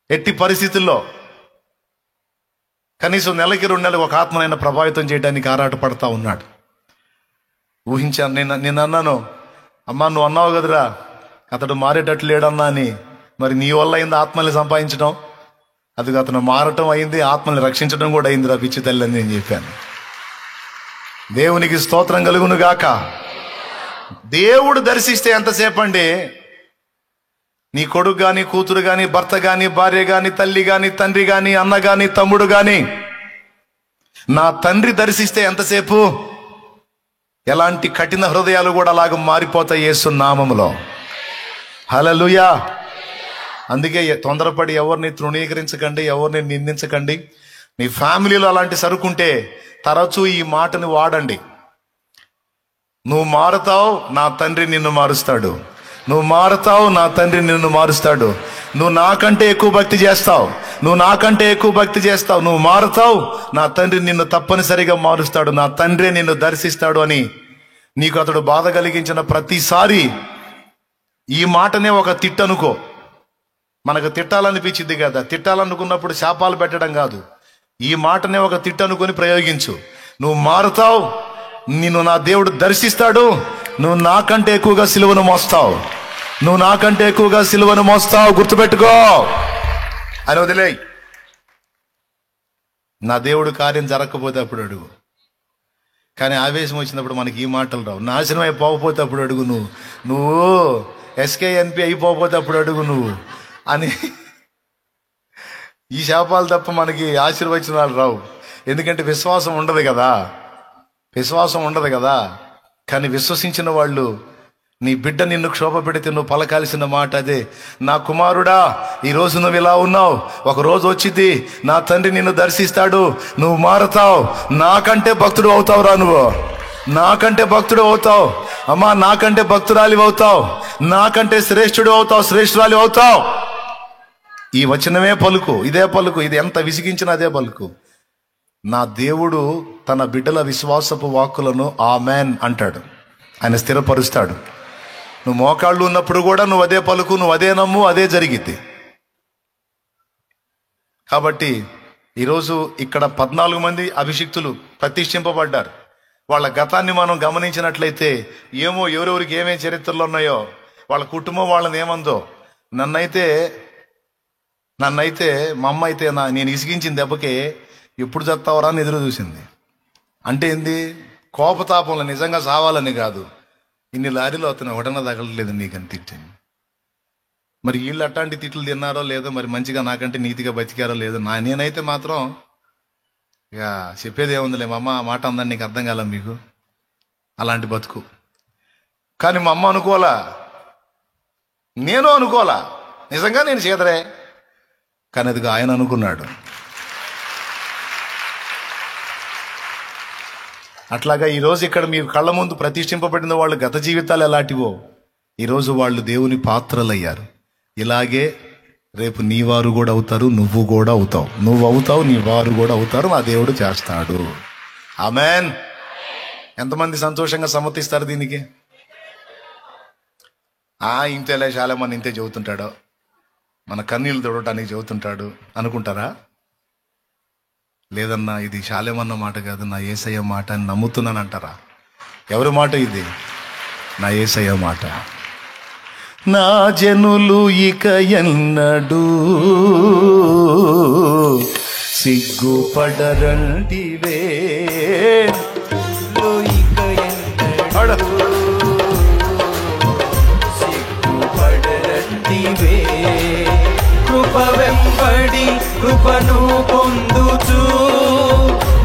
ఎట్టి పరిస్థితుల్లో కనీసం నెలకి 2 నెలలకు ఒక ఆత్మనైనా ప్రభావితం చేయడానికి ఆరాటపడతా ఉన్నాడు. ఊహించాను. నేను అన్నాను, అమ్మా నువ్వు అన్నావు కదరా అతడు మారేటట్లు లేడన్నా అని. మరి నీ వల్ల అయింది ఆత్మల్ని సంపాదించడం, అది అతను మారటం అయింది, ఆత్మల్ని రక్షించడం కూడా అయింది రా పిచ్చి తల్లి అని నేను చెప్పాను. దేవునికి స్తోత్రం కలుగును గాక. దేవుడు దర్శిస్తే ఎంతసేపు అండి? నీ కొడుకు గాని, కూతురు గాని, భర్త గాని, భార్య గాని, తల్లి గాని, తండ్రి గాని, అన్న గాని, తమ్ముడు గాని, నా తండ్రి దర్శిస్తే ఎంతసేపు? ఎలాంటి కఠిన హృదయాలు కూడా అలాగ మారిపోతాయి యేసు నామములో. హల్లెలూయా. అందుకే తొందరపడి ఎవరిని తృణీకరించకండి, ఎవరిని నిందించకండి. నీ ఫ్యామిలీలో అలాంటి సరుకుంటే తరచూ ఈ మాటని వాడండి. నువ్వు మారుతావు, నా తండ్రి నిన్ను మారుస్తాడు. నువ్వు మారుతావు, నా తండ్రి నిన్ను మారుస్తాడు. నువ్వు నాకంటే ఎక్కువ భక్తి చేస్తావు, నువ్వు నాకంటే ఎక్కువ భక్తి చేస్తావు, నువ్వు మారుతావు, నా తండ్రి నిన్ను తప్పనిసరిగా మారుస్తాడు, నా తండ్రి నిన్ను దర్శిస్తాడు అని నీకు అతడు బాధ కలిగించిన ప్రతిసారి ఈ మాటనే ఒక తిట్టనుకో. మనకు తిట్టాలనిపించింది కదా, తిట్టాలనుకున్నప్పుడు శాపాలు పెట్టడం కాదు, ఈ మాటనే ఒక తిట్టనుకొని ప్రయోగించు. నువ్వు మారుతావు, నిన్ను నా దేవుడు దర్శిస్తాడు, నువ్వు నాకంటే ఎక్కువగా సిలువను మోస్తావు, నువ్వు నాకంటే ఎక్కువగా సిలువను మోస్తావు, గుర్తుపెట్టుకో అని వదిలేయ్. నా దేవుడు కార్యం జరగకపోతే అప్పుడు అడుగు. కానీ ఆవేశం వచ్చినప్పుడు మనకి ఈ మాటలు రావు. నాశనం అయిపోకపోతే అప్పుడు అడుగు నువ్వు ఎస్కేఎన్పి అయిపోకపోతే అప్పుడు అడుగు నువ్వు అని. ఈ శాపాలు తప్ప మనకి ఆశీర్వచనాలు రావు. ఎందుకంటే విశ్వాసం ఉండదు కదా. కానీ విశ్వసించిన వాళ్ళు, నీ బిడ్డ నిన్ను క్షోభ పెడితే నువ్వు పలకాల్సిన మాట అదే, నా కుమారుడా ఈరోజు నువ్వు ఇలా ఉన్నావు, ఒక రోజు వచ్చింది నా తండ్రి నిన్ను దర్శిస్తాడు, నువ్వు మారుతావు, నాకంటే భక్తుడు అవుతావురా, నువ్వు నాకంటే భక్తుడు అవుతావు, అమ్మా నాకంటే భక్తురాలి అవుతావు, నాకంటే శ్రేష్ఠుడు అవుతావు, శ్రేష్ఠురాలి అవుతావు. ఈ వచనమే పలుకు, ఇదే పలుకు, ఇది ఎంత విసిగించినా అదే పలుకు. నా దేవుడు తన బిడ్డల విశ్వాసపు వాక్కులను ఆమెన్ అంటాడు, ఆయన స్థిరపరుస్తాడు. నువ్వు మోకాళ్ళు ఉన్నప్పుడు కూడా నువ్వు అదే పలుకు, నువ్వు అదే నమ్ము, అదే జరిగిద్ది. కాబట్టి ఈరోజు ఇక్కడ 14 మంది అభిషిక్తులు ప్రతిష్ఠింపబడ్డారు. వాళ్ళ గతాన్ని మనం గమనించినట్లయితే ఏమో ఎవరెవరికి ఏమేమి చరిత్రలు ఉన్నాయో, వాళ్ళ కుటుంబం వాళ్ళని ఏమందో. నన్నైతే మా అమ్మ అయితే నేను ఇసిగించిన దెబ్బకే ఎప్పుడు చస్తావరా అని ఎదురు చూసింది. అంటే ఏంది? కోపతాపంలో, నిజంగా సావాలని కాదు. ఇన్ని లారీలు అవుతున్నాయి, ఒకటన్నా తగలలేదు నీకని తిట్టాను. మరి వీళ్ళు అట్లాంటి తిట్లు తిన్నారో లేదో, మరి మంచిగా నాకంటే నీతిగా బతికారో లేదో. నేనైతే మాత్రం ఇక చెప్పేది ఏముందిలే, మా అమ్మ ఆ మాట అందని నీకు అర్థం కాల మీకు, అలాంటి బతుకు. కానీ మా అమ్మ అనుకోలా, నేను అనుకోలా, నిజంగా నేను చేదరే. కానీ అదిగా ఆయన అనుకున్నాడు. అట్లాగా ఈరోజు ఇక్కడ మీ కళ్ళ ముందు ప్రతిష్ఠింపబడిన వాళ్ళు గత జీవితాలు ఎలాంటివో ఈరోజు వాళ్ళు దేవుని పాత్రలయ్యారు. ఇలాగే రేపు నీ వారు కూడా అవుతారు, నువ్వు కూడా అవుతావు, నువ్వు అవుతావు, నీ వారు కూడా అవుతారు, నా దేవుడు చేస్తాడు. ఆమెన్. ఎంతమంది సంతోషంగా సమ్మతిస్తారు దీనికి? ఇంతేలే, చాలా మంది ఇంతే చెబుతుంటాడు, మన కన్నీళ్ళు తొడటానికి చెబుతుంటాడు అనుకుంటారా? లేదన్నా ఇది శాలేమన్న మాట కాదు, నా యేసయ్య మాట అని నమ్ముతున్నానంటారా? ఎవరి మాట ఇది? నా యేసయ్య మాట. నా జనులు ఇక ఎన్నడూ సిగ్గుపడరంటివే, సిగ్గుపడరంటివే, కృప వెంబడి కృపను పొందుచు,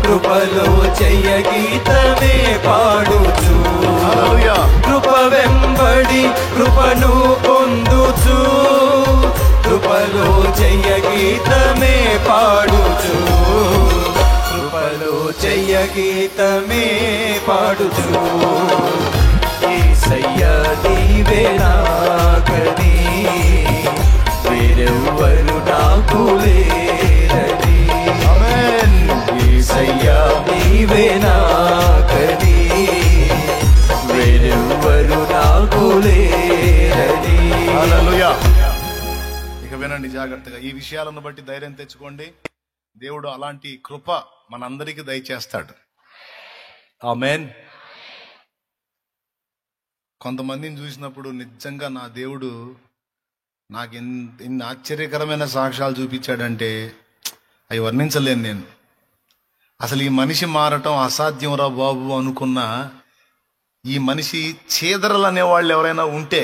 కృపలో జయ గీతమే పాడుచు. కృప వెంబడి కృపను పొందుచు, కృపలో జయ గీతమే పాడుచు, కృపలో జయ గీతమే పాడుచు. యేసయ్యా నీవే నాకని, వేరెవ్వరు నాకు లేరని. యేసయ్యా నీవే నాకని, వేరెవ్వరు నాకు లేరని. హల్లెలూయా. ఇక వినండి జాగ్రత్తగా, ఈ విషయాలను బట్టి ధైర్యం తెచ్చుకోండి. దేవుడు అలాంటి కృప మనందరికీ దయచేస్తాడు. ఆమేన్. కొంతమందిని చూసినప్పుడు నిజంగా నా దేవుడు నాకు ఎన్ని ఆశ్చర్యకరమైన సాక్ష్యాలు చూపించాడంటే అవి వర్ణించలేను నేను. అసలు ఈ మనిషి మారటం అసాధ్యం రా బాబు అనుకున్న ఈ మనిషి చీదరలు అనేవాళ్ళు ఎవరైనా ఉంటే,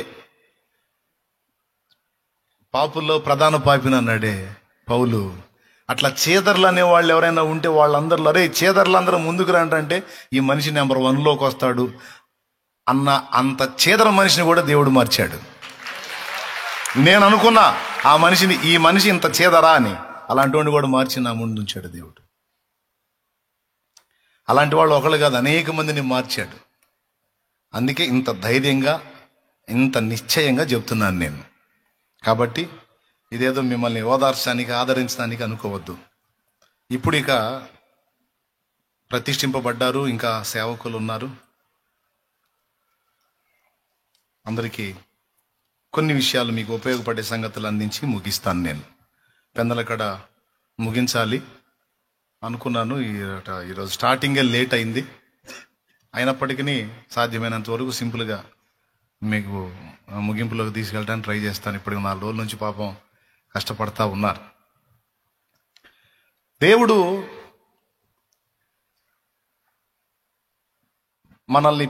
పాపుల్లో ప్రధాన పాపిని అన్నాడే పౌలు, అట్లా చీదర్లు అనేవాళ్ళు ఎవరైనా ఉంటే వాళ్ళందరిలో అరే చీదర్లందరూ ముందుకు రంటే ఈ మనిషి నెంబర్ 1లోకి వస్తాడు అన్న అంత చీదర మనిషిని కూడా దేవుడు మార్చాడు. నేను అనుకున్నా ఈ మనిషి ఇంత చీదరా అని, అలాంటి వాడిని కూడా మార్చి నా ముందు ఉంచాడు దేవుడు. అలాంటి వాళ్ళు ఒకళ్ళు కాదు, అనేక మందిని మార్చాడు. అందుకే ఇంత ధైర్యంగా ఇంత నిశ్చయంగా చెప్తున్నాను నేను. కాబట్టి ఇదేదో మిమ్మల్ని ఓదార్చడానికి ఆదరించడానికి అనుకోవద్దు. ఇప్పుడు ఇక ప్రతిష్ఠింపబడ్డారు, ఇంకా సేవకులు ఉన్నారు. అందరికీ కొన్ని విషయాలు మీకు ఉపయోగపడే సంగతులు అందించి ముగిస్తాను. నేను పెందలకడ ముగించాలి అనుకున్నాను. ఈరోజు స్టార్టింగే లేట్ అయింది. అయినప్పటికీ సాధ్యమైనంత వరకు సింపుల్గా మీకు ముగింపులోకి తీసుకెళ్ళడానికి ట్రై చేస్తాను. ఇప్పుడు 4 రోజుల నుంచి పాపం కష్టపడతా ఉన్నారు. దేవుడు మనల్ని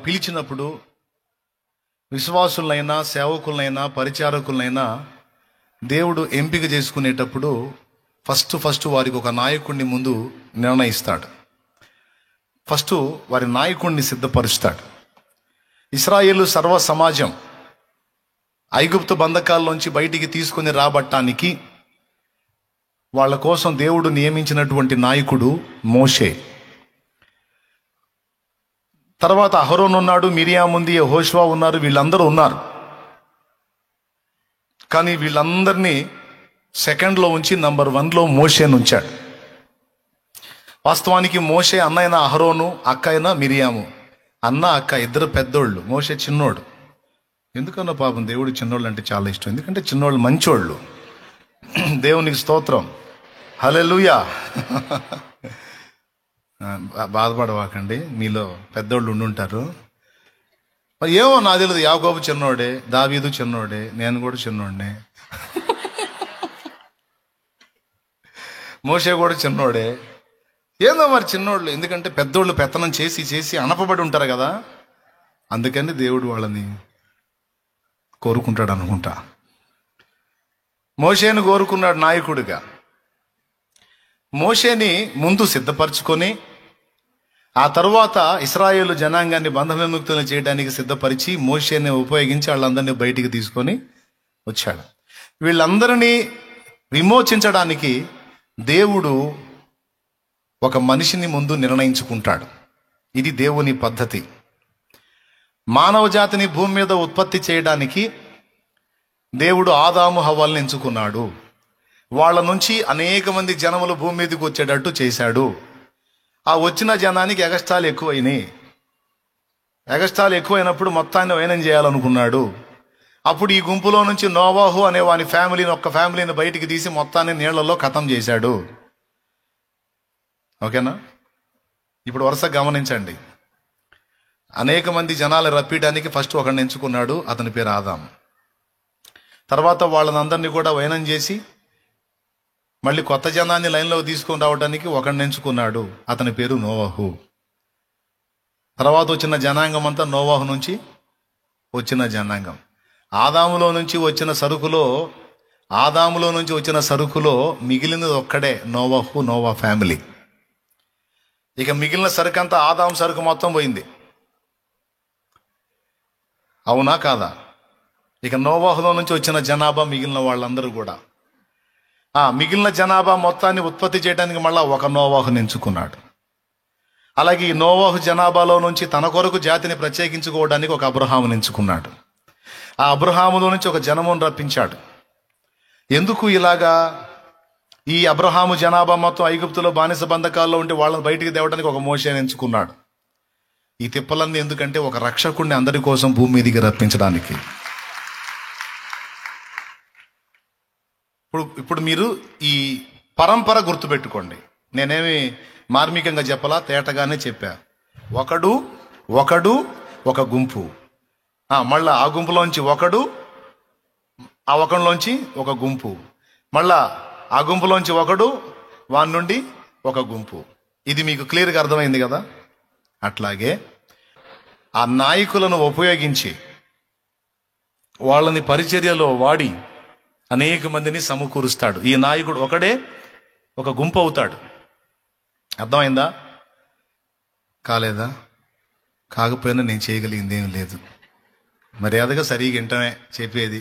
పిలిచినప్పుడు విశ్వాసులైనా, సేవకులైనా, పరిచారకులైనా దేవుడు ఎంపిక చేసుకునేటప్పుడు ఫస్ట్ వారికి ఒక నాయకుడిని ముందు నిర్ణయిస్తాడు. ఫస్ట్ వారి నాయకుడిని సిద్ధపరుస్తాడు. ఇశ్రాయేలు సర్వ సమాజం ఐగుప్తు బంధకాల్లోంచి బయటికి తీసుకుని రాబట్టానికి వాళ్ళ కోసం దేవుడు నియమించినటువంటి నాయకుడు మోషే. తర్వాత అహరోన్ ఉన్నాడు, మిరియాం ఉంది, యెహోషువ ఉన్నారు, వీళ్ళందరూ ఉన్నారు. కానీ వీళ్ళందరినీ సెకండ్లో ఉంచి నంబర్ 1లో మోషేను ఉంచాడు. వాస్తవానికి మోషే అన్న అయిన అహరోను, అక్క అయిన మిరియాము. అన్న అక్క ఇద్దరు పెద్దోళ్ళు, మోషే చిన్నోడు. ఎందుకన్నా పాపం దేవుడు చిన్నోళ్ళు అంటే చాలా ఇష్టం. ఎందుకంటే చిన్నోళ్ళు మంచోళ్ళు. దేవునికి స్తోత్రం, హల్లెలూయా. బాధపడవాకండి, మీలో పెద్దోళ్ళు ఉండుంటారు. మరి ఏమో నాకు తెలియదు, యాకోబు చిన్నోడే, దావీదు చిన్నోడే, నేను కూడా చిన్నోడే, మోషే కూడా చిన్నోడే. ఏందో మరి చిన్నోళ్ళు, ఎందుకంటే పెద్దోళ్ళు పెత్తనం చేసి చేసి అనపబడి ఉంటారు కదా, అందుకని దేవుడు వాళ్ళని కోరుకుంటాడు అనుకుంటా. మోషేను కోరుకున్నాడు నాయకుడిగా. మోషేని ముందు సిద్ధపరచుకొని ఆ తరువాత ఇశ్రాయేలు జనాంగాన్ని బంధ విముక్తులను చేయడానికి సిద్ధపరిచి మోషేని ఉపయోగించి వాళ్ళందరినీ బయటికి తీసుకొని వచ్చాడు. వీళ్ళందరినీ విమోచించడానికి దేవుడు ఒక మనిషిని ముందు నిర్ణయించుకుంటాడు. ఇది దేవుని పద్ధతి. మానవ జాతిని భూమి మీద ఉత్పత్తి చేయడానికి దేవుడు ఆదాము హవ్వల్ని ఎంచుకున్నాడు. వాళ్ళ నుంచి అనేక మంది జనములు భూమి మీదకి వచ్చేటట్టు చేశాడు. ఆ వచ్చిన జనానికి ఎగస్టాలు ఎక్కువైనాయి. ఎగస్టాలు ఎక్కువైనప్పుడు మొత్తాన్ని వైనం చేయాలనుకున్నాడు. అప్పుడు ఈ గుంపులో నుంచి నోవాహు అనే వాని ఒక్క ఫ్యామిలీని బయటికి తీసి మొత్తాన్ని నీళ్లలో ఖతం చేశాడు. ఓకేనా? ఇప్పుడు వరుస గమనించండి. అనేక మంది జనాలు రప్పించడానికి ఫస్ట్ ఒకడిని ఎంచుకున్నాడు, అతని పేరు ఆదాం. తర్వాత వాళ్ళనందరినీ కూడా వైనం చేసి మళ్ళీ కొత్త జనాన్ని లైన్లో తీసుకొని రావడానికి ఒకడిని ఎంచుకున్నాడు, అతని పేరు నోవాహు. తర్వాత వచ్చిన జనాంగం అంతా నోవాహు నుంచి వచ్చిన జనాంగం. ఆదాములో నుంచి వచ్చిన సరుకులో మిగిలినది ఒక్కడే నోవాహు, నోవా ఫ్యామిలీ. ఇక మిగిలిన సరుకు అంతా ఆదాం సరుకు మొత్తం పోయింది. అవునా కాదా? ఇక నోవాహులో నుంచి వచ్చిన జనాభా, మిగిలిన వాళ్ళందరూ కూడా మిగిలిన జనాభా మొత్తాన్ని ఉత్పత్తి చేయడానికి మళ్ళా ఒక నోవాహుని ఎంచుకున్నాడు. అలాగే ఈ నోవాహు జనాభాలో నుంచి తన కొరకు జాతిని ప్రత్యేకించుకోవడానికి ఒక అబ్రహాముని ఎంచుకున్నాడు. ఆ అబ్రహాములో నుంచి ఒక జనమును రప్పించాడు. ఎందుకు ఇలాగా? ఈ అబ్రహాము జనాభా మొత్తం ఐగుప్తులో బానిస బంధకాల్లో ఉంటే వాళ్ళని బయటికి తేవడానికి ఒక మోషేని ఎంచుకున్నాడు. ఈ తిప్పలన్నీ ఎందుకంటే ఒక రక్షకుడిని అందరి కోసం భూమి మీదికి రప్పించడానికి. ఇప్పుడు మీరు ఈ పరంపర గుర్తుపెట్టుకోండి. నేనేమి మార్మికంగా చెప్పలా, తేటగానే చెప్పా. ఒకడు ఒక గుంపు, మళ్ళా ఆ గుంపులోంచి ఒకడు, ఆ ఒకడిలోంచి ఒక గుంపు, మళ్ళా ఆ గుంపులోంచి ఒకడు, వాని నుండి ఒక గుంపు. ఇది మీకు క్లియర్గా అర్థమైంది కదా? అట్లాగే ఆ నాయకులను ఉపయోగించి వాళ్ళని పరిచర్యలో వాడి అనేక మందిని సమకూరుస్తాడు. ఈ నాయకుడు ఒకడే ఒక గుంపు అవుతాడు. అర్థమైందా? కాలేదా? కాకపోయినా నేను చేయగలిగింది ఏం లేదు. మర్యాదగా సరిగా వింటమే చెప్పేది.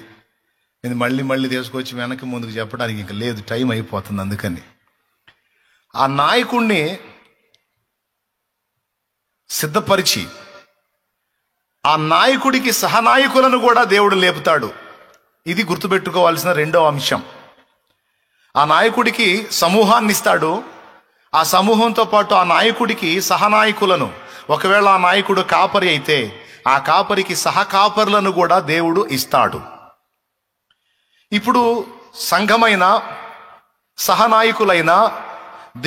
నేను మళ్ళీ తీసుకొచ్చి వెనక్కి ముందుకు చెప్పడానికి ఇంకా లేదు, టైం అయిపోతుంది. అందుకని ఆ నాయకుడిని సిద్ధపరిచి ఆ నాయకుడికి సహనాయకులను కూడా దేవుడు లేపుతాడు. ఇది గుర్తుపెట్టుకోవాల్సిన రెండో అంశం. ఆ నాయకుడికి సమూహాన్ని ఇస్తాడు. ఆ సమూహంతో పాటు ఆ నాయకుడికి సహనాయకులను, ఒకవేళ ఆ నాయకుడు కాపరి అయితే ఆ కాపరికి సహకాపరులను కూడా దేవుడు ఇస్తాడు. ఇప్పుడు సంఘమైన సహనాయకులైన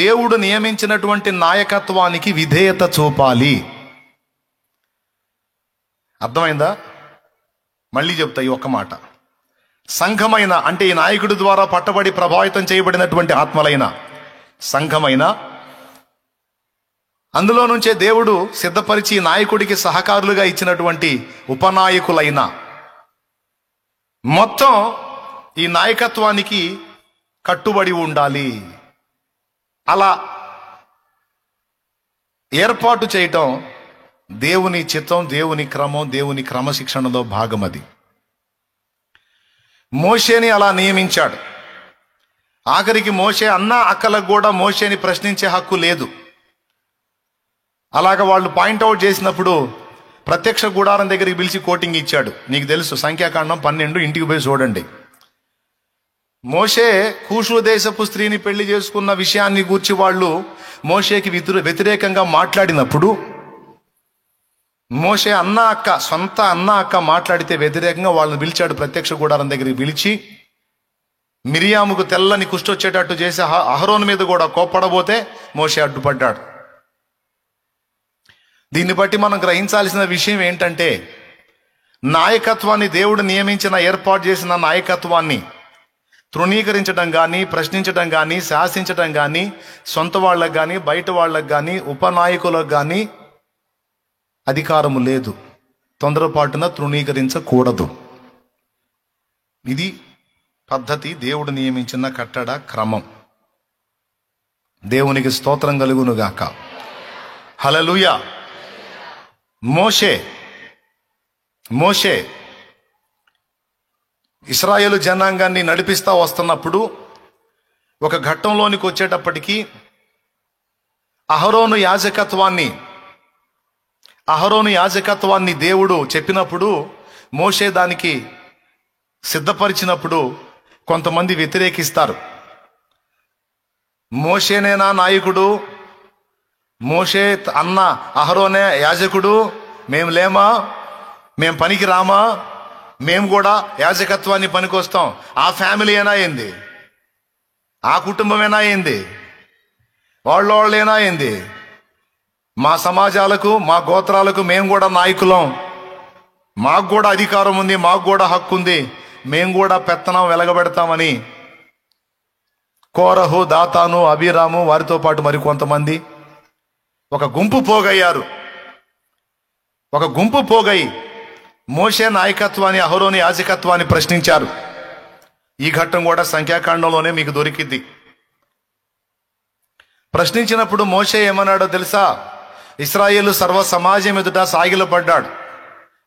దేవుడు నియమించినటువంటి నాయకత్వానికి విధేయత చూపాలి. అర్థమైందా? మళ్ళీ చెప్తా ఈ ఒక్క మాట. సంఘమైన అంటే ఈ నాయకుడి ద్వారా పట్టబడి ప్రభావితం చేయబడినటువంటి ఆత్మలైన సంఘమైన అందులో నుంచే దేవుడు సిద్ధపరిచి నాయకుడికి సహకారులుగా ఇచ్చినటువంటి ఉపనాయకులైన మొత్తం ఈ నాయకత్వానికి కట్టుబడి ఉండాలి. అలా ఏర్పాటు చేయటం దేవుని చిత్తం, దేవుని క్రమం, దేవుని క్రమశిక్షణలో భాగం. అది మోషేని అలా నియమించాడు. ఆఖరికి మోషే అన్న అక్కలకు కూడా మోషేని ప్రశ్నించే హక్కు లేదు. అలాగ వాళ్ళు పాయింట్అవుట్ చేసినప్పుడు ప్రత్యక్ష గుడారం దగ్గరికి పిలిచి కోటింగ్ ఇచ్చాడు. నీకు తెలుసు, సంఖ్యాకాండం 12 ఇంటికి పోయి చూడండి. మోషే కూషు దేశపు స్త్రీని పెళ్లి చేసుకున్న విషయాన్ని గూర్చి వాళ్ళు మోషేకి వ్యతిరేకంగా మాట్లాడినప్పుడు, మోషే సొంత అన్న అక్క మాట్లాడితే వ్యతిరేకంగా వాళ్ళని పిలిచాడు. ప్రత్యక్ష గుడారం దగ్గరికి పిలిచి మిరియాముకు తెల్లని కుష్టొచ్చేటట్టు చేసి అహరోను మీద కూడా కోప్పడబోతే మోషే అడ్డుపడ్డాడు. దీన్ని బట్టి మనం గ్రహించాల్సిన విషయం ఏంటంటే, నాయకత్వాన్ని, దేవుడు నియమించిన ఏర్పాటు చేసిన నాయకత్వాన్ని తృణీకరించడం కానీ, ప్రశ్నించడం కానీ, శాసించడం కానీ, సొంత వాళ్ళకు కానీ, బయట వాళ్ళకు కానీ, ఉపనాయకులకు కానీ అధికారము లేదు. తొందరపాటున తృణీకరించకూడదు. ఇది పద్ధతి, దేవుడు నియమించిన కట్టడ క్రమం. దేవునికి స్తోత్రం కలుగునుగాక. హల్లెలూయా. మోషే ఇశ్రాయేలు జనాంగాన్ని నడిపిస్తా వస్తున్నప్పుడు ఒక ఘట్టంలోనికి వచ్చేటప్పటికి అహరోను యాజకత్వాన్ని దేవుడు చెప్పినప్పుడు, మోషే దానికి సిద్ధపరిచినప్పుడు కొంతమంది వ్యతిరేకిస్తారు. మోషేనేనా నాయకుడు, మోషే అన్న అహరోనే యాజకుడు, మేము లేమా, మేము పనికి రామా, మేము కూడా యాజకత్వాన్ని పనికొస్తాం, ఆ ఫ్యామిలీ అయినా ఏంది, ఆ కుటుంబమేనా ఏంది, వాళ్ళేనా ఏంది, మా సమాజాలకు, మా గోత్రాలకు మేము కూడా నాయకులం, మాకు కూడా అధికారం ఉంది, మాకు కూడా హక్కు ఉంది, మేము కూడా పెత్తనం వెలగబెడతామని కోరహు, దాతాను, అబీరాము వారితో పాటు మరి కొంతమంది ఒక గుంపు పోగై మోషే నాయకత్వాన్ని, అహరోని యాజకత్వాన్ని ప్రశ్నించారు. ఈ ఘట్టం కూడా సంఖ్యాకాండంలోనే మీకు దొరికింది. ప్రశ్నించినప్పుడు మోషే ఏమన్నాడో తెలుసా? ఇశ్రాయేలు సర్వ సమాజం ఎదుట సాగిలపడ్డాడు.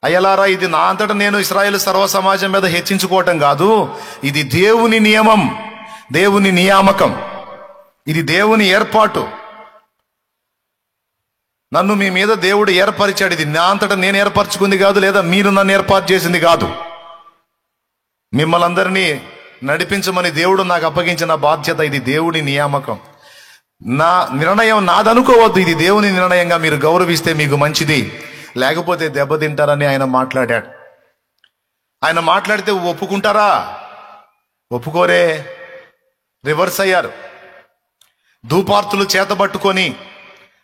అయ్యలారా, ఇది నా అంతటా నేను ఇశ్రాయేలు సర్వ సమాజం మీద హెచ్చించుకోవటం కాదు, ఇది దేవుని నియమం, దేవుని నియామకం, ఇది దేవుని ఏర్పాటు. నన్ను మీ మీద దేవుడు ఏర్పరిచాడు. ఇది నా అంతటా నేను ఏర్పరచుకుంది కాదు, లేదా మీరు నన్ను ఏర్పాటు చేసింది కాదు. మిమ్మల్ని అందరినీ నడిపించమని దేవుడు నాకు అప్పగించిన బాధ్యత. ఇది దేవుని నియామకం. నా నిర్ణయం నాదనుకోవద్దు, ఇది దేవుని నిర్ణయంగా మీరు గౌరవిస్తే మీకు మంచిది, లేకపోతే దెబ్బతింటారని ఆయన మాట్లాడాడు. ఆయన మాట్లాడితే ఒప్పుకుంటారా? ఒప్పుకోరే, రివర్స్ అయ్యారు. ధూపార్తులు చేతబట్టుకొని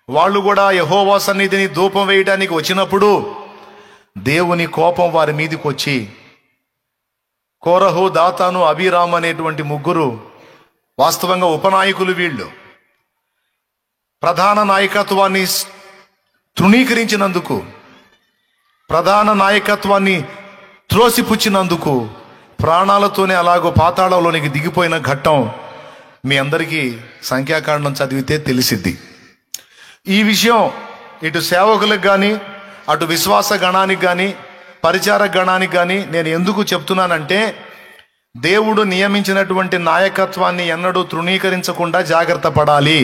వాళ్ళు కూడా యెహోవా సన్నిధిని ధూపం వేయడానికి వచ్చినప్పుడు దేవుని కోపం వారి మీదకి వచ్చి కోరహు, దాతాను, అబీరాము అనేటువంటి ముగ్గురు వాస్తవంగా ఉపనాయకులు. వీళ్ళు ప్రధాన నాయకత్వాన్ని తృణీకరించినందుకు, ప్రధాన నాయకత్వాన్ని త్రోసిపుచ్చినందుకు ప్రాణాలతోనే అలాగో పాతాళంలోనికి దిగిపోయిన ఘట్టం మీ అందరికీ సంఖ్యాకాండం చదివితే తెలిసిద్ది. ఈ విషయం ఇటు సేవకులకు కానీ, అటు విశ్వాస గణానికి కానీ, పరిచార గణానికి కానీ నేను ఎందుకు చెప్తున్నానంటే, దేవుడు నియమించినటువంటి నాయకత్వాన్ని ఎన్నడూ తృణీకరించకుండా జాగ్రత్త పడాలి.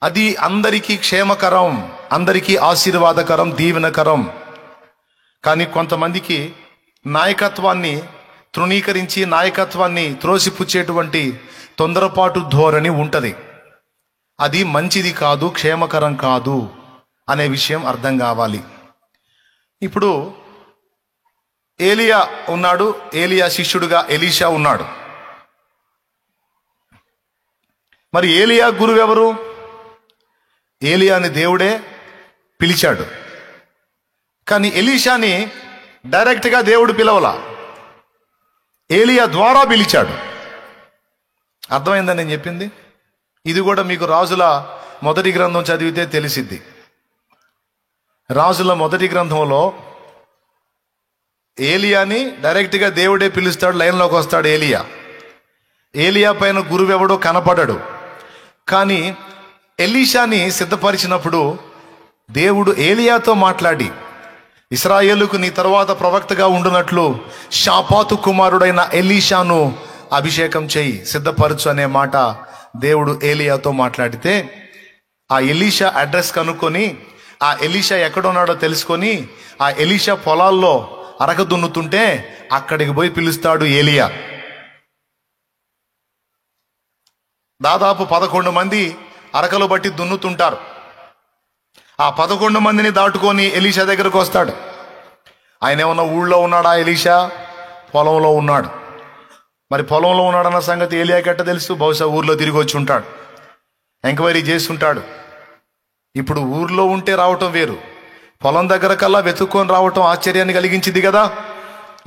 అది అందరికీ క్షేమకరం, అందరికీ ఆశీర్వాదకరం, దీవెనకరం. కానీ కొంతమందికి నాయకత్వాన్ని తృణీకరించి, నాయకత్వాన్ని త్రోసిపుచ్చేటువంటి తొందరపాటు ధోరణి ఉంటుంది. అది మంచిది కాదు, క్షేమకరం కాదు అనే విషయం అర్థం కావాలి. ఇప్పుడు ఏలియా ఉన్నాడు, ఏలియా శిష్యుడుగా ఎలీషా ఉన్నాడు. మరి ఏలియా గురువు ఎవరు? ఏలియాని దేవుడే పిలిచాడు. కానీ ఎలీషాని డైరెక్ట్గా దేవుడు పిలవలా, ఏలియా ద్వారా పిలిచాడు. అర్థమైందని నేను చెప్పింది? ఇది కూడా మీకు రాజుల మొదటి గ్రంథం చదివితే తెలిసిద్ది. రాజుల మొదటి గ్రంథంలో ఏలియాని డైరెక్ట్గా దేవుడే పిలుస్తాడు, లైన్లోకి వస్తాడు ఏలియా పైన గురువెవడో కనపడడు. కానీ ఎలీషాని సిద్ధపరిచినప్పుడు దేవుడు ఏలియాతో మాట్లాడి, ఇశ్రాయేలుకు నీ తర్వాత ప్రవక్తగా ఉండునట్లు షాపాతు కుమారుడైన ఎలీషాను అభిషేకం చేయి, సిద్ధపరచు అనే మాట దేవుడు ఏలియాతో మాట్లాడితే, ఆ ఎలీషా అడ్రస్ కనుక్కొని, ఆ ఎలీషా ఎక్కడున్నాడో తెలుసుకొని, ఆ ఎలీషా పొలాల్లో అరక దున్నుతుంటే అక్కడికి పోయి పిలుస్తాడు ఏలియా. దాదాపు 11 మంది అరకలు బట్టి దున్నుతుంటారు. ఆ 11 మందిని దాటుకొని ఎలీషా దగ్గరకు వస్తాడు. ఆయన ఏమన్నా ఊళ్ళో ఉన్నాడా? ఎలీషా పొలంలో ఉన్నాడు. మరి పొలంలో ఉన్నాడన్న సంగతి ఏలియాకి ఎట్ట తెలుసు? బహుశా ఊర్లో తిరిగి వచ్చి ఉంటాడు, ఎంక్వైరీ చేస్తుంటాడు. ఇప్పుడు ఊర్లో ఉంటే రావటం వేరు, పొలం దగ్గర కల్లా వెతుక్కొని రావటం ఆశ్చర్యాన్ని కలిగించింది కదా.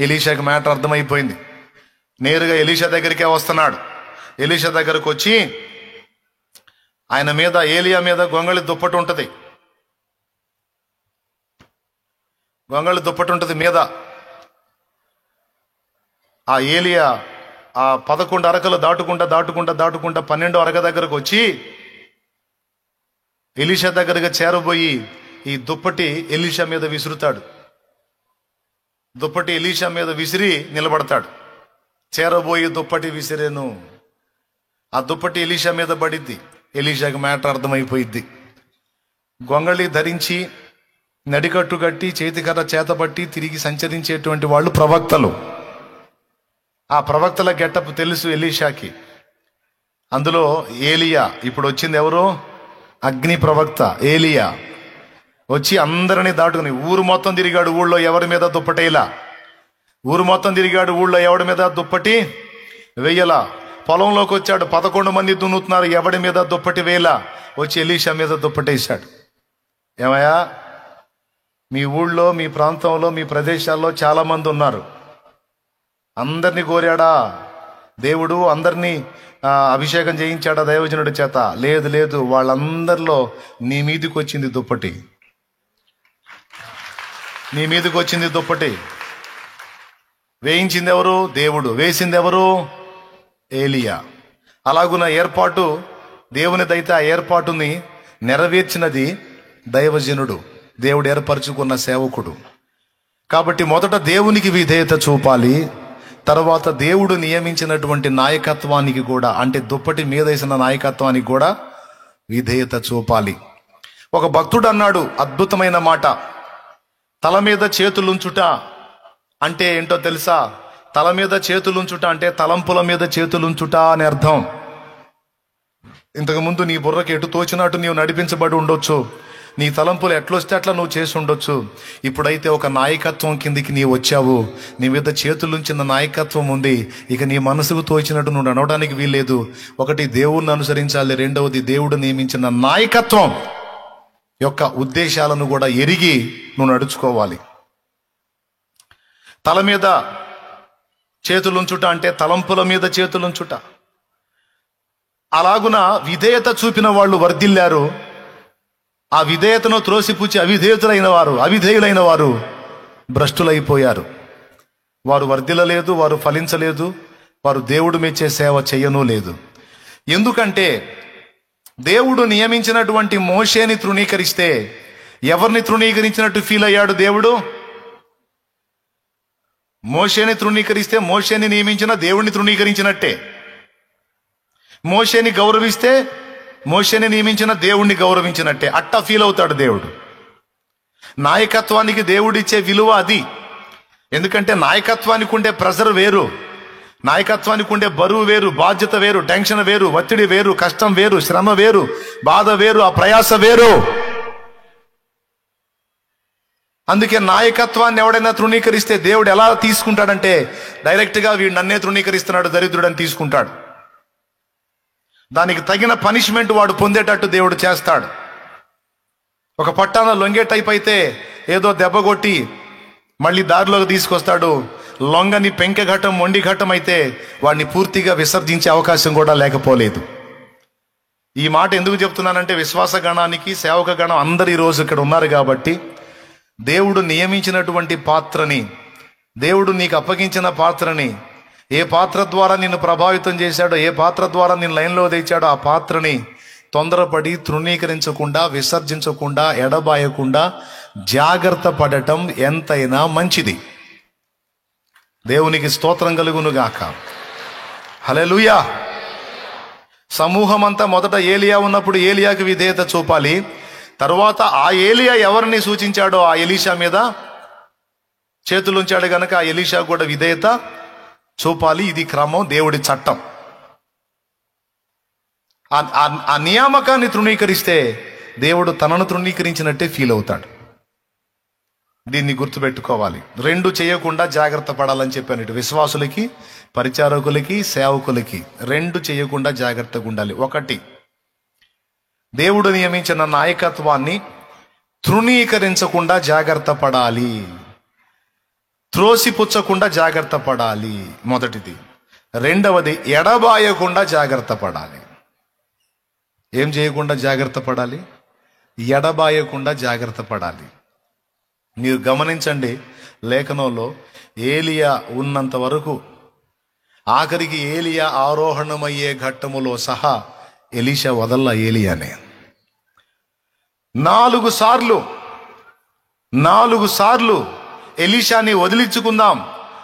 ఎలీషాకి మ్యాటర్ అర్థమైపోయింది. నేరుగా ఎలీషా దగ్గరికే వస్తున్నాడు. ఎలీషా దగ్గరకు వచ్చి, ఆయన మీద, ఏలియా మీద గొంగళి దుప్పటి ఉంటుంది, గొంగళి దుప్పటి ఉంటుంది మీద. ఆ ఏలియా ఆ 11 అరకలు దాటుకుంటా 12 అరక దగ్గరకు వచ్చి ఎలీషా దగ్గరగా చేరబోయి ఈ దుప్పటి ఎలీషా మీద విసురుతాడు. దుప్పటి ఎలీషా మీద విసిరి నిలబడతాడు. చేరబోయి దుప్పటి విసిరేను, ఆ దుప్పటి ఎలీషా మీద పడిద్ది. ఎలీషాకి మ్యాటర్ అర్థమైపోయిద్ది. గొంగళి ధరించి నడికట్టు కట్టి చేతికర్ర చేతబట్టి తిరిగి సంచరించేటువంటి వాళ్ళు ప్రవక్తలు. ఆ ప్రవక్తల గెటప్ తెలుసు ఎలీషాకి. అందులో ఏలియా, ఇప్పుడు వచ్చింది ఎవరు? అగ్ని ప్రవక్త ఏలియా. వచ్చి అందరినీ దాటుకుని ఊరు మొత్తం తిరిగాడు. ఊళ్ళో ఎవరి మీద దుప్పటేలా, ఊరు మొత్తం తిరిగాడు. ఊళ్ళో ఎవడి మీద దుప్పటి వెయ్యలా. పొలంలోకి వచ్చాడు, 11 మంది దున్నుతున్నారు, ఎవడి మీద దుప్పటి వేలా. వచ్చి ఎలీషా మీద దుప్పటేశాడు. ఏమయ్యా, మీ ఊళ్ళో, మీ ప్రాంతంలో, మీ ప్రదేశాల్లో చాలా మంది ఉన్నారు, అందరినీ కోరాడా దేవుడు? అందరినీ అభిషేకం చేయించాడా దైవజనుడి చేత? లేదు లేదు, వాళ్ళందరిలో నీ మీదకి వచ్చింది దుప్పటి, నీ మీదకి వచ్చింది దుప్పటి. వేయించింది ఎవరు? దేవుడు. వేసింది ఎవరు? ఏలియా. అలాగున ఏర్పాటు దేవునిదైతే ఆ ఏర్పాటుని నెరవేర్చినది దైవజనుడు, దేవుడు ఏర్పరచుకున్న సేవకుడు. కాబట్టి మొదట దేవునికి విధేయత చూపాలి, తర్వాత దేవుడు నియమించినటువంటి నాయకత్వానికి కూడా, అంటే దుప్పటి మీద వేసిన నాయకత్వానికి కూడా విధేయత చూపాలి. ఒక భక్తుడు అన్నాడు అద్భుతమైన మాట, తల మీద చేతులుంచుట అంటే ఏంటో తెలుసా? తల మీద చేతులుంచుట అంటే తలంపుల మీద చేతులుంచుట అని అర్థం. ఇంతకుముందు నీ బుర్రకి ఎటు తోచినట్టు నీవు నడిపించబడి ఉండొచ్చు, నీ తలంపులు ఎట్లొస్తే అట్లా నువ్వు చేసి ఉండొచ్చు. ఇప్పుడైతే ఒక నాయకత్వం కిందికి నీవు వచ్చావు, నీ మీద చేతులుంచిన నాయకత్వం ఉంది. ఇక నీ మనసుకు తోచినట్టు నువ్వు నడవడానికి వీల్లేదు. ఒకటి, దేవుణ్ణి అనుసరించాలి. రెండవది, దేవుడు నియమించిన నాయకత్వం యొక్క ఉద్దేశాలను కూడా ఎరిగి నువ్వు నడుచుకోవాలి. తల మీద చేతులుంచుట అంటే తలంపుల మీద చేతులుంచుట. అలాగున విధేయత చూపిన వాళ్ళు వర్ధిల్లారు. ఆ విధేయతను త్రోసిపుచ్చి అవిధేయులైన వారు భ్రష్టులైపోయారు. వారు వర్ధిల్లలేదు, వారు ఫలించలేదు, వారు దేవుడు మెచ్చే సేవ చేయను లేదు. ఎందుకంటే దేవుడు నియమించినటువంటి మోషేని తృణీకరిస్తే ఎవరిని తృణీకరించినట్టు ఫీల్ అయ్యాడు దేవుడు? మోషేని తృణీకరిస్తే మోషేని నియమించిన దేవుడిని తృణీకరించినట్టే. మోషేని గౌరవిస్తే మోషేని నియమించిన దేవుణ్ణి గౌరవించినట్టే. అట్టా ఫీల్ అవుతాడు దేవుడు. నాయకత్వానికి దేవుడిచ్చే విలువ అది. ఎందుకంటే నాయకత్వానికి ఉండే ప్రెజర్ వేరు, నాయకత్వానికి ఉండే బరువు వేరు, బాధ్యత వేరు, టెన్షన్ వేరు, ఒత్తిడి వేరు, కష్టం వేరు, శ్రమ వేరు, బాధ వేరు, ఆ ప్రయాస వేరు. అందుకే నాయకత్వాన్ని ఎవడైనా తృణీకరిస్తే దేవుడు ఎలా తీసుకుంటాడంటే డైరెక్ట్గా వీడు నన్నే తృణీకరిస్తున్నాడు, దరిద్రుడని తీసుకుంటాడు. దానికి తగిన పనిష్మెంట్ వాడు పొందేటట్టు దేవుడు చేస్తాడు. ఒక పట్టాన లొంగే టైప్ అయితే ఏదో దెబ్బ కొట్టి మళ్ళీ దారిలోకి తీసుకొస్తాడు. లొంగని పెంకె ఘటం, మొండి ఘటం అయితే వాడిని పూర్తిగా విసర్జించే అవకాశం కూడా లేకపోలేదు. ఈ మాట ఎందుకు చెప్తున్నానంటే విశ్వాస గణానికి సేవక గణం అందరు ఈరోజు ఇక్కడ ఉన్నారు కాబట్టి దేవుడు నియమించినటువంటి పాత్రని, దేవుడు నీకు అప్పగించిన పాత్రని, ఏ పాత్ర ద్వారా నిన్ను ప్రభావితం చేశాడో, ఏ పాత్ర ద్వారా నిన్ను లైన్లో తెచ్చాడో ఆ పాత్రని తొందరపడి తృణీకరించకుండా, విసర్జించకుండా, ఎడబాయకుండా జాగ్రత్త పడటం ఎంతైనా మంచిది. దేవునికి స్తోత్రం కలుగునుగాక. హల్లెలూయా. సమూహం అంతా మొదట ఏలియా ఉన్నప్పుడు ఏలియాకి విధేయత చూపాలి. తరువాత ఆ ఏలియా ఎవరిని సూచించాడో ఆ ఎలీషా మీద చేతులుంచాడు గనక ఆ ఎలీషా కూడా విధేయత చూపాలి. ఇది క్రమం, దేవుడి చట్టం. ఆ నియామకాన్ని తృణీకరిస్తే దేవుడు తనను తృణీకరించినట్టే ఫీల్ అవుతాడు. దీన్ని గుర్తుపెట్టుకోవాలి. రెండు చేయకుండా జాగ్రత్త పడాలని చెప్పాను. ఇటు విశ్వాసులకి, పరిచారకులకి, సేవకులకి రెండు చేయకుండా జాగ్రత్తగా ఉండాలి. ఒకటి, దేవుడు నియమించిన నాయకత్వాన్ని తృణీకరించకుండా జాగ్రత్త పడాలి, త్రోసిపుచ్చకుండా జాగ్రత్త పడాలి, మొదటిది. రెండవది, ఎడబాయకుండా జాగ్రత్త పడాలి. ఏం చేయకుండా జాగ్రత్త పడాలి? ఎడబాయకుండా జాగ్రత్త పడాలి. మీరు గమనించండి, లేఖనంలో ఏలియా ఉన్నంత వరకు, ఆఖరికి ఏలియా ఆరోహణమయ్యే ఘట్టములో సహా ఎలీషా వదల్లా ఏలియానే. 4 సార్లు ఎలీషాని వదిలించుకుందాం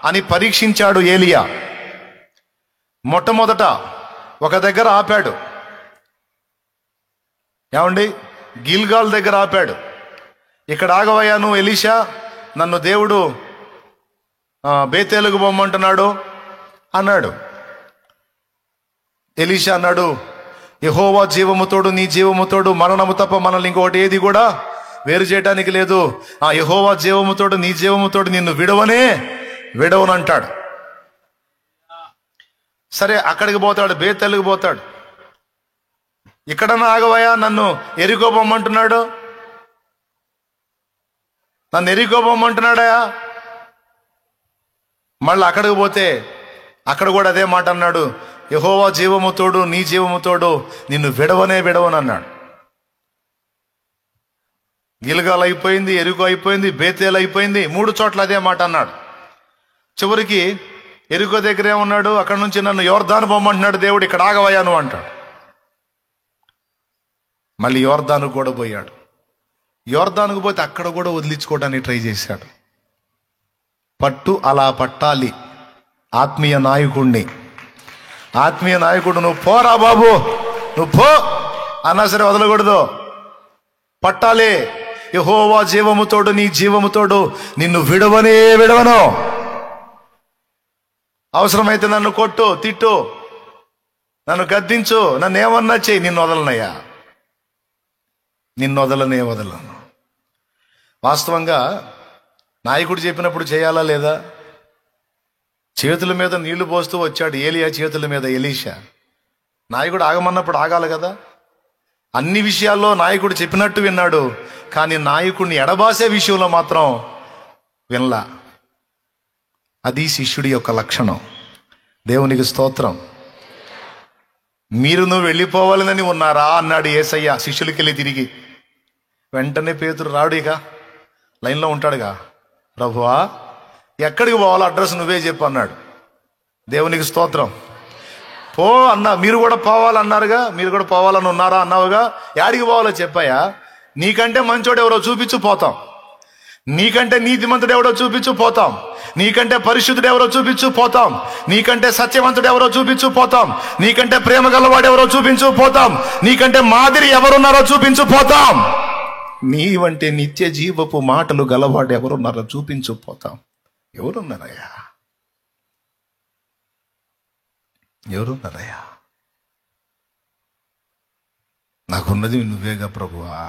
అని పరీక్షించాడు ఏలియా. మొట్టమొదట ఒక దగ్గర ఆపాడు. ఏమండి? గిల్గాల్ దగ్గర ఆపాడు. ఇక్కడ ఆగవయ్యా నువ్వు ఎలీషా, నన్ను దేవుడు బేతేలుకు పొమ్మంటున్నాడు అన్నాడు. ఎలీషా అన్నాడు, యెహోవా జీవముతోడు, నీ జీవముతోడు, మరణము తప్ప మనల్ని ఇంకొకటి ఏది కూడా వేరు చేయడానికి లేదు. ఆ యెహోవా జీవముతోడు, నీ జీవముతోడు నిన్ను విడవనంటాడు. సరే, అక్కడికి పోతాడు, బేతేలుకు పోతాడు. ఇక్కడన్నా ఆగవయ్యా, నన్ను ఎరికో పొమ్మంటున్నాడు, నన్ను ఎరికోబోమంటున్నాడా? మళ్ళీ అక్కడికి పోతే అక్కడ కూడా అదే మాట అన్నాడు, యెహోవా జీవముతోడు, నీ జీవముతోడు నిన్ను విడవనన్నాడు. గిల్గాల్ అయిపోయింది, ఎరికో అయిపోయింది, బేతేలు అయిపోయింది, 3 చోట్ల అదే మాట అన్నాడు. చివరికి ఎరికో దగ్గరే ఉన్నాడు. అక్కడ నుంచి నన్ను యోర్దాను పొమ్మంటున్నాడు దేవుడు, ఇక్కడ ఆగవయ్యా నువ్వు అంటాడు. మళ్ళీ యోర్దాను కూడా పోయాడు. యోర్దానుకు పోతే అక్కడ కూడా వదిలించుకోవడానికి ట్రై చేశాడు. పట్టు అలా పట్టాలి ఆత్మీయ నాయకుడిని. ఆత్మీయ నాయకుడు, నువ్వు పోరా బాబు, నువ్వు పో అన్నా సరే వదలకూడదు, పట్టాలి. యెహోవా జీవముతోడు, నీ జీవముతోడు నిన్ను విడవను. అవసరమైతే నన్ను కొట్టు, తిట్టు, నన్ను గద్దించు, నన్ను ఏమన్నా చెయ్యి, నిన్ను వదలనయ్యా, నిన్ను వదలను. వాస్తవంగా నాయకుడు చెప్పినప్పుడు చేయాలా లేదా? చేతుల మీద నీళ్లు పోస్తూ వచ్చాడు ఏలియా చేతుల మీద ఎలీషా. నాయకుడు ఆగమన్నప్పుడు ఆగాలి కదా. అన్ని విషయాల్లో నాయకుడు చెప్పినట్టు విన్నాడు, కానీ నాయకుడిని ఎడబాసే విషయంలో మాత్రం వినలా. అది శిష్యుడి యొక్క లక్షణం. దేవునికి స్తోత్రం. మీరు నువ్వు వెళ్ళిపోవాలని ఉన్నారా అన్నాడు యేసయ్య శిష్యులకి వెళ్ళి తిరిగి. వెంటనే పేతురు రాడు, ఇక లైన్లో ఉంటాడుగా, ప్రభువా ఎక్కడికి పోవాలో అడ్రస్ నువ్వే చెప్పు అన్నాడు. దేవునికి స్తోత్రం. పో అన్నా, మీరు కూడా పోవాలన్నారుగా, మీరు కూడా పోవాలని ఉన్నారా అన్నావుగా, యాడికి పోవాలో చెప్పాయా? నీకంటే మంచోడు ఎవరో చూపించు పోతాం, నీకంటే నీతిమంతుడు ఎవరో చూపించు పోతాం, నీకంటే పరిశుద్ధుడు ఎవరో చూపించు పోతాం, నీకంటే సత్యవంతుడు ఎవరో చూపించు పోతాం, నీకంటే ప్రేమ గలవాడు ఎవరో చూపించు పోతాం, నీకంటే మాదిరి ఎవరున్నారో చూపించు పోతాం, నీ వంటి నిత్య జీవపు మాటలు గలవాడు ఎవరున్నారో చూపించు పోతాం. ఎవరున్నారయ్యా? నాకున్నది నువ్వేగా ప్రభువా,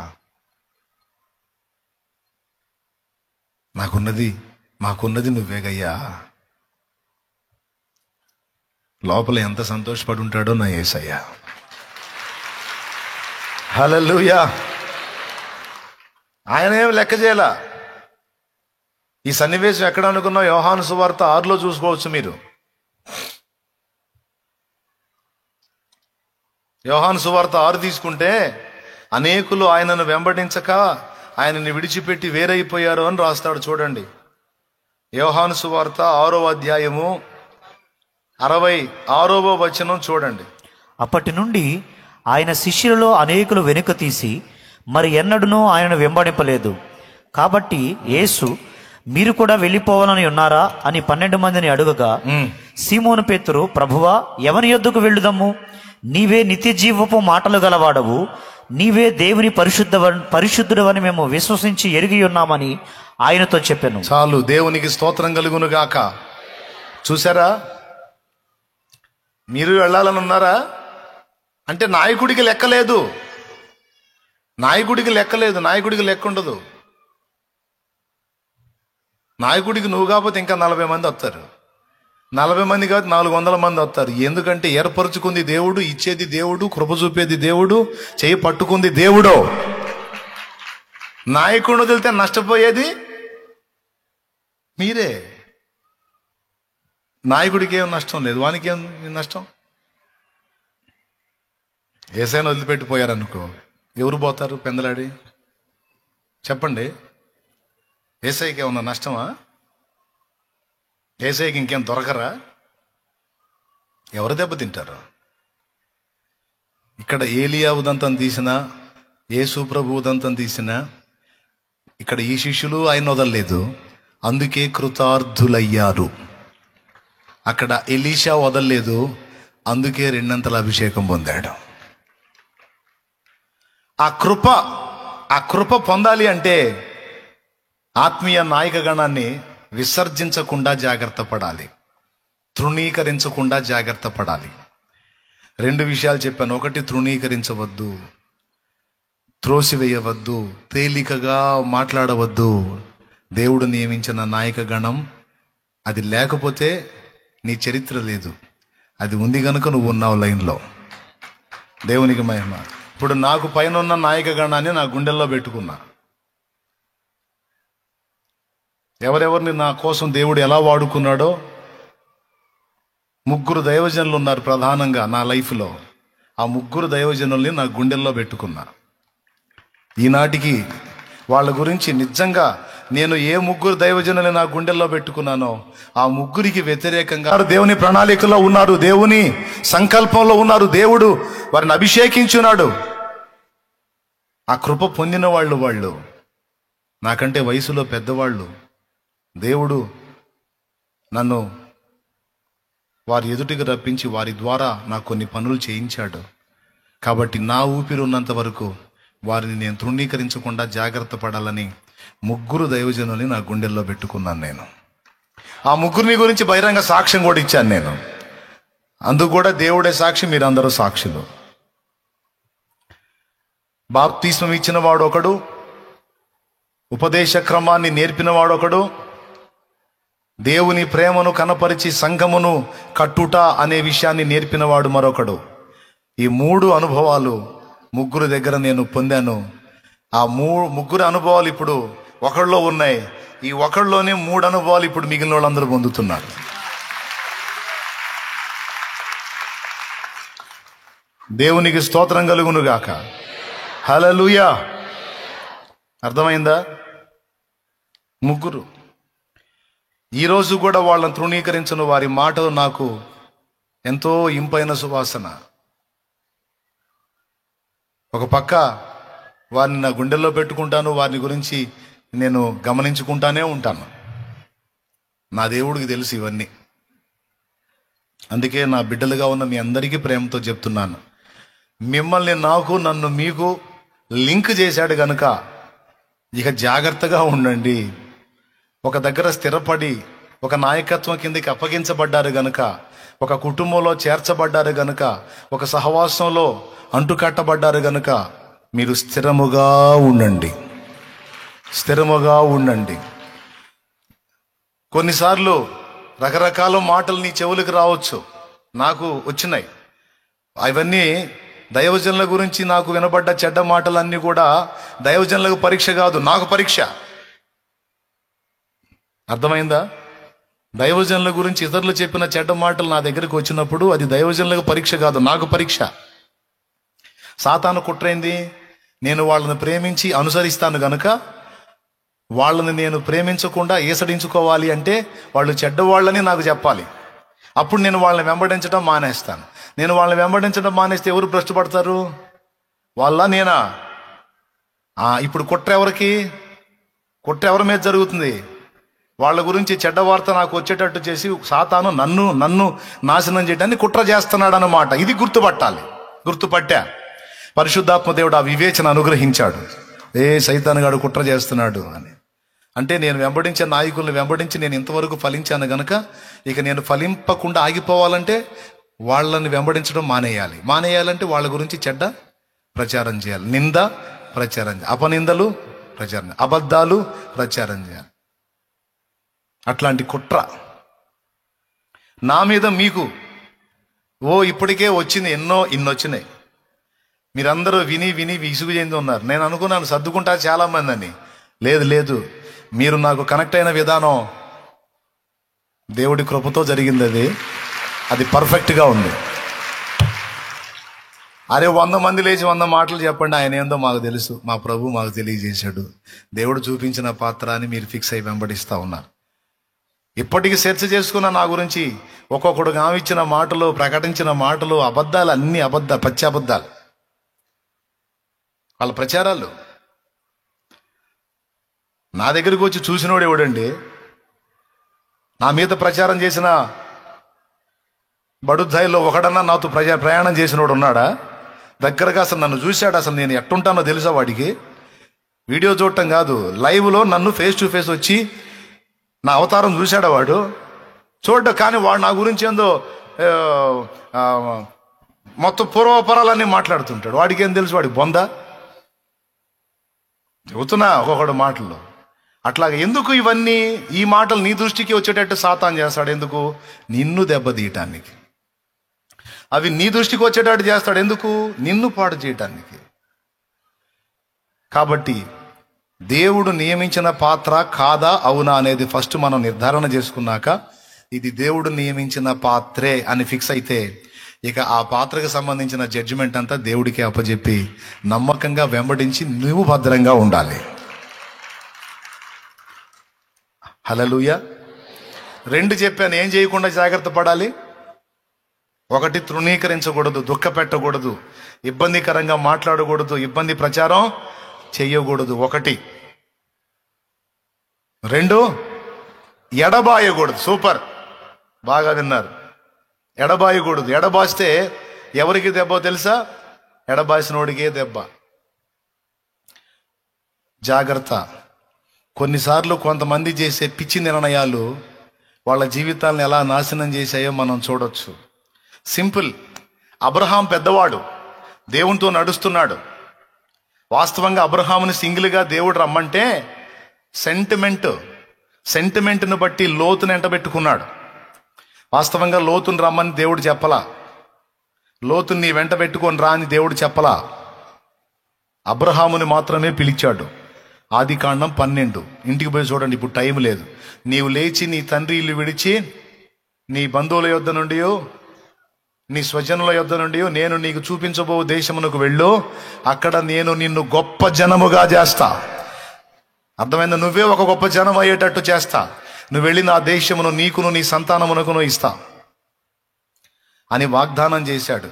మాకున్నది నువ్వేగయ్యా. లోపల ఎంత సంతోషపడి ఉంటాడో నా యేసయ్యా. హల్లెలూయా. ఆయన ఏం లెక్క చేయాల. ఈ సన్నివేశం ఎక్కడ అనుకున్నావు? యోహాను సువార్త 6లో చూసుకోవచ్చు మీరు. యోహాను సువార్త 6 తీసుకుంటే అనేకులు ఆయనను వెంబడించక ఆయనని విడిచిపెట్టి వేరైపోయారు అని రాస్తాడు. చూడండి, యోహాను సువార్త 6వ అధ్యాయము 66వ వచనం చూడండి. అప్పటి నుండి ఆయన శిష్యులలో అనేకులు వెనుక తీసి మరి ఎన్నడూనూ ఆయనను వెంబడింపలేదు. కాబట్టి యేసు, మీరు కూడా వెళ్ళిపోవాలని ఉన్నారా అని 12 మందిని అడుగగా, సీమోను పేతురు, ప్రభువా, ఎవరి యొద్దకు వెళ్ళుదము? నీవే నిత్య జీవపు మాటలు గలవాడవు, నీవే దేవుని పరిశుద్ధుడవని మేము విశ్వసించి ఎరిగి ఉన్నామని ఆయనతో చెప్పాను. చాలు, దేవునికి స్తోత్రం కలుగును గాక. చూసారా, మీరు వెళ్ళాలని ఉన్నారా అంటే నాయకుడికి లెక్కలేదు. నాయకుడికి లెక్క ఉండదు. నాయకుడికి నువ్వు కాకపోతే ఇంకా 40 మంది వస్తారు. 40 మంది కాదు 400 మంది వస్తారు. ఎందుకంటే ఏర్పరచుకుంది దేవుడు, ఇచ్చేది దేవుడు, కృప చూపేది దేవుడు, చేయి పట్టుకుంది దేవుడు. నాయకుడిని వదిలితే నష్టపోయేది మీరే. నాయకుడికి ఏం నష్టం లేదు, వానికి ఏం నష్టం? ఏసైనా వదిలిపెట్టిపోయారనుకో, ఎవరు పోతారు పెందలాడి? చెప్పండి, ఏసైకి ఏమన్నా నష్టమా? ఏసైకి ఇంకేం దొరకరా? ఎవరు దెబ్బతింటారు? ఇక్కడ ఏలియా ఉదంతం తీసినా, యేసు ప్రభు ఉదంతం తీసినా, ఇక్కడ ఈ శిష్యులు ఆయన వదలలేదు, అందుకే కృతార్థులయ్యారు. అక్కడ ఎలీషా వదలలేదు, అందుకే 2 అభిషేకం పొందాడు. ఆ కృప పొందాలి అంటే ఆత్మీయ నాయక గణాన్ని విసర్జించకుండా జాగ్రత్త పడాలి, తృణీకరించకుండా జాగ్రత్త పడాలి. 2 విషయాలు చెప్పాను. ఒకటి, తృణీకరించవద్దు, త్రోసివేయవద్దు, తేలికగా మాట్లాడవద్దు. దేవుడు నియమించిన నాయక గణం అది లేకపోతే నీ చరిత్ర లేదు, అది ఉంది కనుక నువ్వు ఉన్నావు లైన్లో. దేవునికి మహిమ. ఇప్పుడు నాకు పైన ఉన్న నాయక గణాన్ని నా గుండెల్లో పెట్టుకున్నా. ఎవరెవరిని నా కోసం దేవుడు ఎలా వాడుకున్నాడో, 3 దైవజనులు ఉన్నారు ప్రధానంగా నా లైఫ్లో. ఆ 3 దైవజనుల్ని నా గుండెల్లో పెట్టుకున్నా. ఈనాటికి వాళ్ళ గురించి నిజంగా నేను ఏ 3 దైవజనుల్ని నా గుండెల్లో పెట్టుకున్నానో ఆ 3కి వ్యతిరేకంగా దేవుని ప్రణాళికలో ఉన్నారు, దేవుని సంకల్పంలో ఉన్నారు, దేవుడు వారిని అభిషేకించున్నాడు. ఆ కృప పొందిన వాళ్ళు నాకంటే వయసులో పెద్దవాళ్ళు. దేవుడు నన్ను వారి ఎదుటికి రప్పించి వారి ద్వారా నాకు కొన్ని పనులు చేయించాడు. కాబట్టి నా ఊపిరి ఉన్నంత వరకు వారిని నేను తృణీకరించకుండా జాగ్రత్త పడాలని 3 దైవజనుల్ని నా గుండెల్లో పెట్టుకున్నాను నేను. ఆ 3 గురించి బహిరంగ సాక్ష్యం కూడా ఇచ్చాను నేను. అందుకు కూడా దేవుడే సాక్షి, మీరందరూ సాక్షులు. బాప్తిస్మం ఇచ్చిన వాడు ఒకడు, ఉపదేశ క్రమాన్ని నేర్పిన వాడు ఒకడు, దేవుని ప్రేమను కనపరిచి సంఘమును కట్టుట అనే విషయాన్ని నేర్పినవాడు మరొకడు. ఈ 3 అనుభవాలు 3 దగ్గర నేను పొందాను. ఆ 3 అనుభవాలు ఇప్పుడు ఒకళ్ళలో ఉన్నాయి. ఈ ఒకళ్ళలోనే 3 అనుభవాలు ఇప్పుడు మిగిలిన వాళ్ళందరూ పొందుతున్నారు. దేవునికి స్తోత్రం కలుగును గాక. హల్లెలూయా. అర్థమైందా? 3 ఈరోజు కూడా వాళ్ళని తృణీకరించను వారి మాటలు నాకు ఎంతో ఇంపైన సువాసన. ఒక పక్క వారిని నా గుండెల్లో పెట్టుకుంటాను, వారిని గురించి నేను గమనించుకుంటానే ఉంటాను. నా దేవుడికి తెలుసు ఇవన్నీ. అందుకే నా బిడ్డలుగా ఉన్న మీ అందరికీ ప్రేమతో చెప్తున్నాను, మిమ్మల్ని నాకు, నన్ను మీకు లింక్ చేశాడు గనుక ఇక జాగ్రత్తగా ఉండండి. ఒక దగ్గర స్థిరపడి ఒక నాయకత్వం కిందకి అప్పగించబడ్డారు గనుక, ఒక కుటుంబంలో చేర్చబడ్డారు గనుక, ఒక సహవాసంలో అంటుకట్టబడ్డారు గనుక మీరు స్థిరముగా ఉండండి, స్థిరముగా ఉండండి. కొన్నిసార్లు రకరకాల మాటలు నీ చెవులకు రావచ్చు, నాకు వచ్చినాయి. అవన్నీ దైవజనుల గురించి నాకు వినబడ్డ చెడ్డ మాటలన్నీ కూడా దైవజనులకు పరీక్ష కాదు, నాకు పరీక్ష. అర్థమైందా? దైవజనుల గురించి ఇతరులు చెప్పిన చెడ్డ మాటలు నా దగ్గరికి వచ్చినప్పుడు అది దైవజనులకు పరీక్ష కాదు, నాకు పరీక్ష. సాతాను కుట్రైంది, నేను వాళ్ళని ప్రేమించి అనుసరిస్తాను గనుక వాళ్ళని నేను ప్రేమించకుండా ఈసడించుకోవాలి అంటే వాళ్ళు చెడ్డవాళ్ళని నాకు చెప్పాలి. అప్పుడు నేను వాళ్ళని వెంబడించడం మానేస్తాను. నేను వాళ్ళని వెంబడించడం మానేస్తే ఎవరు భ్రష్టుపడతారు? వాళ్ళ నేనా? ఇప్పుడు కుట్ర ఎవరికి? కుట్ర ఎవరి మీద జరుగుతుంది? వాళ్ళ గురించి చెడ్డ వార్త నాకు వచ్చేటట్టు చేసి సాతాను నన్ను నాశనం చేయడాన్ని కుట్ర చేస్తున్నాడు అన్నమాట. ఇది గుర్తుపట్టా. పరిశుద్ధాత్మ దేవుడు ఆ వివేచన అనుగ్రహించాడు. సైతాను గాడు కుట్ర చేస్తున్నాడు అని. అంటే నేను వెంబడించే నాయకుల్ని వెంబడించి నేను ఇంతవరకు ఫలించాను గనక ఇక నేను ఫలింపకుండా ఆగిపోవాలంటే వాళ్ళని వెంబడించడం మానేయాలంటే వాళ్ళ గురించి చెడ్డ ప్రచారం చేయాలి, నింద ప్రచారం చేయాలి, అపనిందలు ప్రచారం, అబద్ధాలు ప్రచారం చేయాలి. అట్లాంటి కుట్ర నా మీద మీకు ఇప్పటికే వచ్చింది, ఇన్ని వచ్చినాయి. మీరందరూ విని విసుగు చెంది ఉన్నారు. నేను అనుకున్నాను సర్దుకుంటా చాలా మంది అని. లేదు, మీరు నాకు కనెక్ట్ అయిన విధానం దేవుడి కృపతో జరిగింది. అది పర్ఫెక్ట్గా ఉంది. అరే 100 మంది లేచి 100 మాటలు చెప్పండి, ఆయన ఏందో మాకు తెలుసు, మా ప్రభు మాకు తెలియజేశాడు, దేవుడు చూపించిన పాత్ర అని మీరు ఫిక్స్ అయి వెంబడిస్తూ ఉన్నారు. ఇప్పటికీ చర్చ చేసుకున్న నా గురించి ఒక్కొక్కడు గావిచ్చిన మాటలు, ప్రకటించిన మాటలు, అబద్ధాలు, అన్ని పచ్చి అబద్ధాలు, వాళ్ళ ప్రచారాలు. నా దగ్గరికి వచ్చి చూసినోడు ఎవడండి? నా మీద ప్రచారం చేసిన బడుద్దాయిలో ఒకడన్నా నాతో ప్రయాణం చేసినోడు ఉన్నాడా? దగ్గరగా అసలు నన్ను చూశాడు, అసలు నేను ఎట్టుంటానో తెలుసా వాడికి? వీడియో చూడటం కాదు, లైవ్లో నన్ను ఫేస్ టు ఫేస్ వచ్చి నా అవతారం చూశాడా వాడు? చూడ్డా. కానీ వాడు నా గురించి ఏందో మొత్తం పూర్వపరాలన్నీ మాట్లాడుతుంటాడు. వాడికి ఏం తెలుసు? వాడికి బొంద చెబుతున్నా ఒక్కొక్కడు మాటల్లో. అట్లాగే ఎందుకు ఇవన్నీ? ఈ మాటలు నీ దృష్టికి వచ్చేటట్టు సాతాను చేస్తాడు. ఎందుకు? నిన్ను దెబ్బతీయటానికి. అవి నీ దృష్టికి వచ్చేటట్టు చేస్తాడు. ఎందుకు? నిన్ను పాడు చేయటానికి. కాబట్టి దేవుడు నియమించిన పాత్ర కాదా అవునా అనేది ఫస్ట్ మనం నిర్ధారణ చేసుకున్నాక ఇది దేవుడు నియమించిన పాత్రే అని ఫిక్స్ అయితే ఇక ఆ పాత్రకు సంబంధించిన జడ్జిమెంట్ అంతా దేవుడికి అప్పచెప్పి నమ్మకంగా వెంబడించి నువ్వు భద్రంగా ఉండాలి. హల్లెలూయా. 2 చెప్పాను, ఏం చేయకుండా జాగ్రత్త పడాలి. 1, తృణీకరించకూడదు, దుఃఖ పెట్టకూడదు, ఇబ్బందికరంగా మాట్లాడకూడదు, ఇబ్బంది ప్రచారం చెయ్యకూడదు. 1. 2, ఎడబాయకూడదు. సూపర్, బాగా విన్నారు. ఎడబాయకూడదు. ఎడబాస్తే ఎవరికి దెబ్బ తెలుసా? ఎడబాసినోడికే దెబ్బ. జాగ్రత్త. కొన్నిసార్లు కొంతమంది చేసే పిచ్చి నిర్ణయాలు వాళ్ళ జీవితాలను ఎలా నాశనం చేశాయో మనం చూడొచ్చు. సింపుల్. అబ్రహాం పెద్దవాడు, దేవునితో నడుస్తున్నాడు. వాస్తవంగా అబ్రహాముని సింగిల్గా దేవుడు రమ్మంటే సెంటిమెంట్ను బట్టి లోతుని ఎంటబెట్టుకున్నాడు. వాస్తవంగా లోతుని రమ్మని దేవుడు చెప్పలా. లోతుని నీ వెంట పెట్టుకొని రా అని దేవుడు చెప్పలా. అబ్రహాముని మాత్రమే పిలిచాడు. ఆదికాండం 12. ఇంటికి పోయి చూడండి, ఇప్పుడు టైం లేదు. నీవు లేచి నీ తండ్రి ఇల్లు విడిచి నీ బంధువుల యొద్ద నుండి నీ స్వజనుల యొద్ద నుండి నేను నీకు చూపించబో దేశమునకు వెళ్ళు, అక్కడ నేను నిన్ను గొప్ప జనముగా చేస్తా. అర్థమైందా? నువ్వే ఒక గొప్ప జనం అయ్యేటట్టు చేస్తా. నువ్వు వెళ్ళి నా దేశమును నీకును నీ సంతానమునకును ఇస్తా అని వాగ్దానం చేశాడు.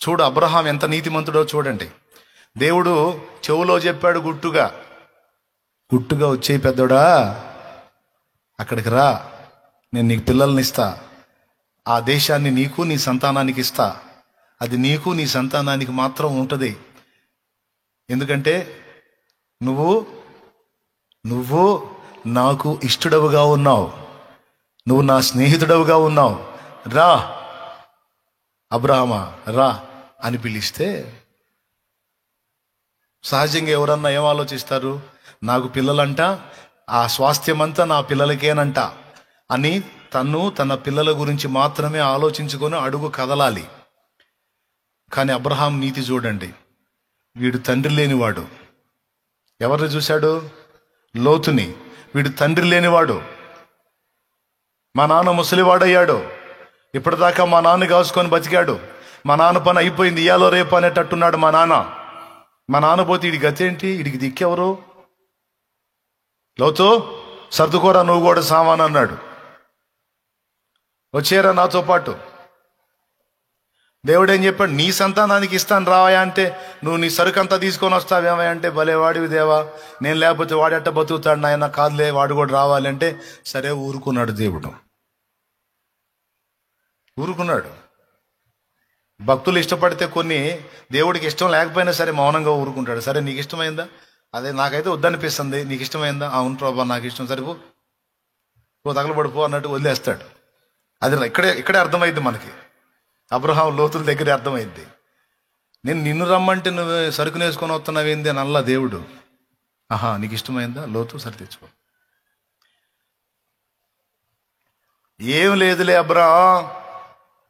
చూడు అబ్రహాం ఎంత నీతిమంతుడో చూడండి. దేవుడు చెవులో చెప్పాడు, గుట్టుగా వచ్చేయి పెద్దోడా, అక్కడికి రా, నేను నీకు పిల్లల్ని ఇస్తా, ఆ దేశాన్ని నీకు నీ సంతానానికి ఇస్తా, అది నీకు నీ సంతానానికి మాత్రం ఉంటుంది. ఎందుకంటే నువ్వు నాకు ఇష్టడవుగా ఉన్నావు, నువ్వు నా స్నేహితుడవుగా ఉన్నావు, రా అబ్రహామా రా అని పిలిస్తే సహజంగా ఎవరన్నా ఏం ఆలోచిస్తారు? నాకు పిల్లలంట, ఆ స్వాస్థ్యమంతా నా పిల్లలకేనంట అని తన పిల్లల గురించి మాత్రమే ఆలోచించుకొని అడుగు కదలాలి. కానీ అబ్రహాం నీతి చూడండి. వీడు తండ్రి లేనివాడు. ఎవరిని చూశాడు? లోతుని. వీడు తండ్రి లేనివాడు. మా నాన్న ముసలివాడయ్యాడు, ఇప్పటిదాకా మా నాన్న కాసుకొని బతికాడు, మా నాన్న పని అయిపోయింది, ఇయాలో రేపు అనేటట్టున్నాడు మా నాన్న పోతే వీడి గతి ఏంటి? వీడికి దిక్కెవరు? లోతు సర్దుకోరా నువ్వు కూడా సామాన్ అన్నాడు. వచ్చేరా నాతో పాటు. దేవుడు ఏం చెప్పాడు? నీ సంతానానికి ఇస్తాను రావయా అంటే నువ్వు నీ సరుకంతా తీసుకొని వస్తావేమయ్య అంటే, భలే వాడివి దేవా, నేను లేకపోతే వాడెట్ట బతుకుతాడు నాయన, కాదులే వాడు కూడా రావాలంటే సరే ఊరుకున్నాడు దేవుడు. ఊరుకున్నాడు. భక్తులు ఇష్టపడితే కొన్ని దేవుడికి ఇష్టం లేకపోయినా సరే మౌనంగా ఊరుకుంటాడు. సరే నీకు ఇష్టమైందా? అదే నాకైతే వద్దనిపిస్తుంది, నీకు ఇష్టమైందా? అవును ప్రభా నాకు ఇష్టం, సరిపో తగలబడిపో అన్నట్టు వదిలేస్తాడు. అది ఇక్కడే అర్థమైంది మనకి. అబ్రహాం లోతుల దగ్గరే అర్థమైంది. నేను నిన్ను రమ్మంటే నువ్వు సరుకుని వేసుకొని వస్తున్నావేంది అని అల్లా దేవుడు. ఆహా నీకు ఇష్టమైందా? లోతు సరి తెచ్చుకో. ఏం లేదులే అబ్రహాం,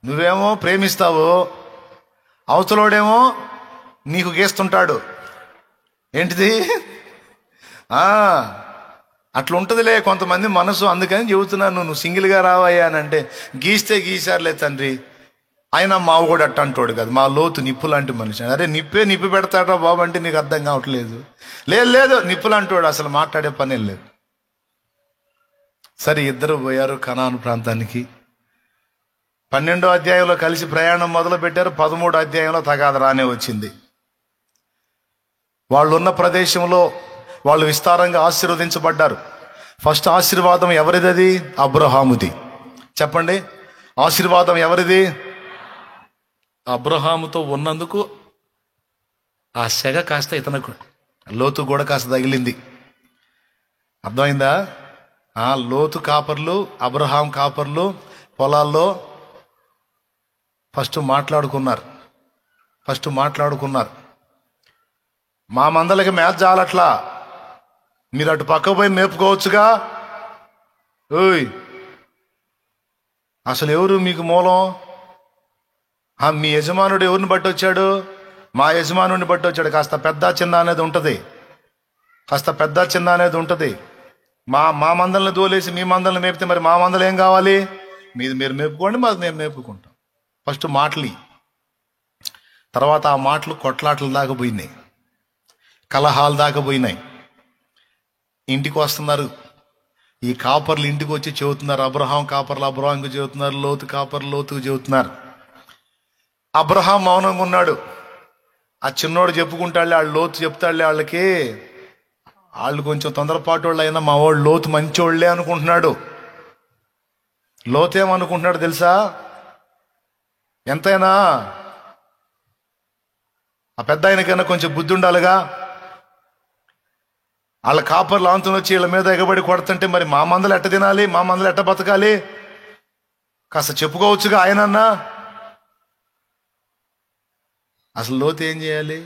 నువ్వేమో ప్రేమిస్తావు, అవతలోడేమో నీకు గీస్తుంటాడు. ఏంటిది? అట్లా ఉంటుందిలే కొంతమంది మనసు. అందుకని చెబుతున్నాను, నువ్వు సింగిల్గా రావయ్యా అని అంటే, గీస్తే గీసారులే తండ్రి, ఆయన మావు కూడా అట్ట అంటాడు కదా, మా లోతు నిప్పు లాంటి మనిషి. అరే నిప్పు పెడతాడా బాబు అంటే నీకు అర్థం కావట్లేదు. లేదు నిప్పులు అంటాడు, అసలు మాట్లాడే పనే లేదు. సరే ఇద్దరు పోయారు కనాను ప్రాంతానికి. 12వ అధ్యాయంలో కలిసి ప్రయాణం మొదలు పెట్టారు. 13వ అధ్యాయంలో తగాద రానే వచ్చింది. వాళ్ళు ఉన్న ప్రదేశంలో వాళ్ళు విస్తారంగా ఆశీర్వదించబడ్డారు. ఫస్ట్ ఆశీర్వాదం ఎవరిది? అది అబ్రహాముది. చెప్పండి, ఆశీర్వాదం ఎవరిది? అబ్రహాముతో ఉన్నందుకు ఆ సెగ కాస్త ఇతనకు లోతు కూడా కాస్త తగిలింది. అర్థమైందా? లోతు కాపర్లు అబ్రహాం కాపర్లు పొలాల్లో ఫస్ట్ మాట్లాడుకున్నారు. మా మందలకి మేత జాలట్లా, మీరు అటు పక్క పోయి మేపుకోవచ్చుగా. ఓయ్ అసలు ఎవరు మీకు మూలం? మీ యజమానుడు ఎవరిని బట్టి వచ్చాడు? మా యజమానుడిని బట్టి వచ్చాడు. కాస్త పెద్ద చిన్న అనేది ఉంటుంది. మా మందల్ని దోలేసి మీ మందల్ని మేపితే మరి మా మందలు ఏం కావాలి? మీరు మేపుకోండి, మాది మేము మేపుకుంటాం. ఫస్ట్ మాటలు. తర్వాత ఆ మాటలు కొట్లాటల దాకా పోయినాయి, కలహాల దాకా పోయినాయి. ఇంటికి వస్తున్నారు ఈ కాపర్లు, ఇంటికి వచ్చి చెబుతున్నారు. అబ్రహాం కాపర్లు అబ్రహాంకు చెబుతున్నారు, లోతు కాపర్లు లోతుకు చెబుతున్నారు. అబ్రహాం మౌనంగా ఉన్నాడు. ఆ చిన్నోడు చెప్పుకుంటాడులే, వాళ్ళు లోతు చెప్తాడులే వాళ్ళకి. వాళ్ళు కొంచెం తొందరపాటు వాళ్ళు అయినా మా వాడు లోతు మంచోళ్లే అనుకుంటున్నాడు. లోతేమనుకుంటున్నాడు తెలుసా? ఎంతైనా ఆ పెద్ద ఆయనకైనా కొంచెం బుద్ధి ఉండాలిగా. వాళ్ళ కాపర్లు ఆంతులు వచ్చి వీళ్ళ మీద ఎగబడి కొడుతుంటే మరి మా మందలు ఎట్ట తినాలి, మా మందలు ఎట్ట బతకాలి? కాస్త చెప్పుకోవచ్చుగా ఆయనన్నా. అసలు లోతు ఏం చేయాలి?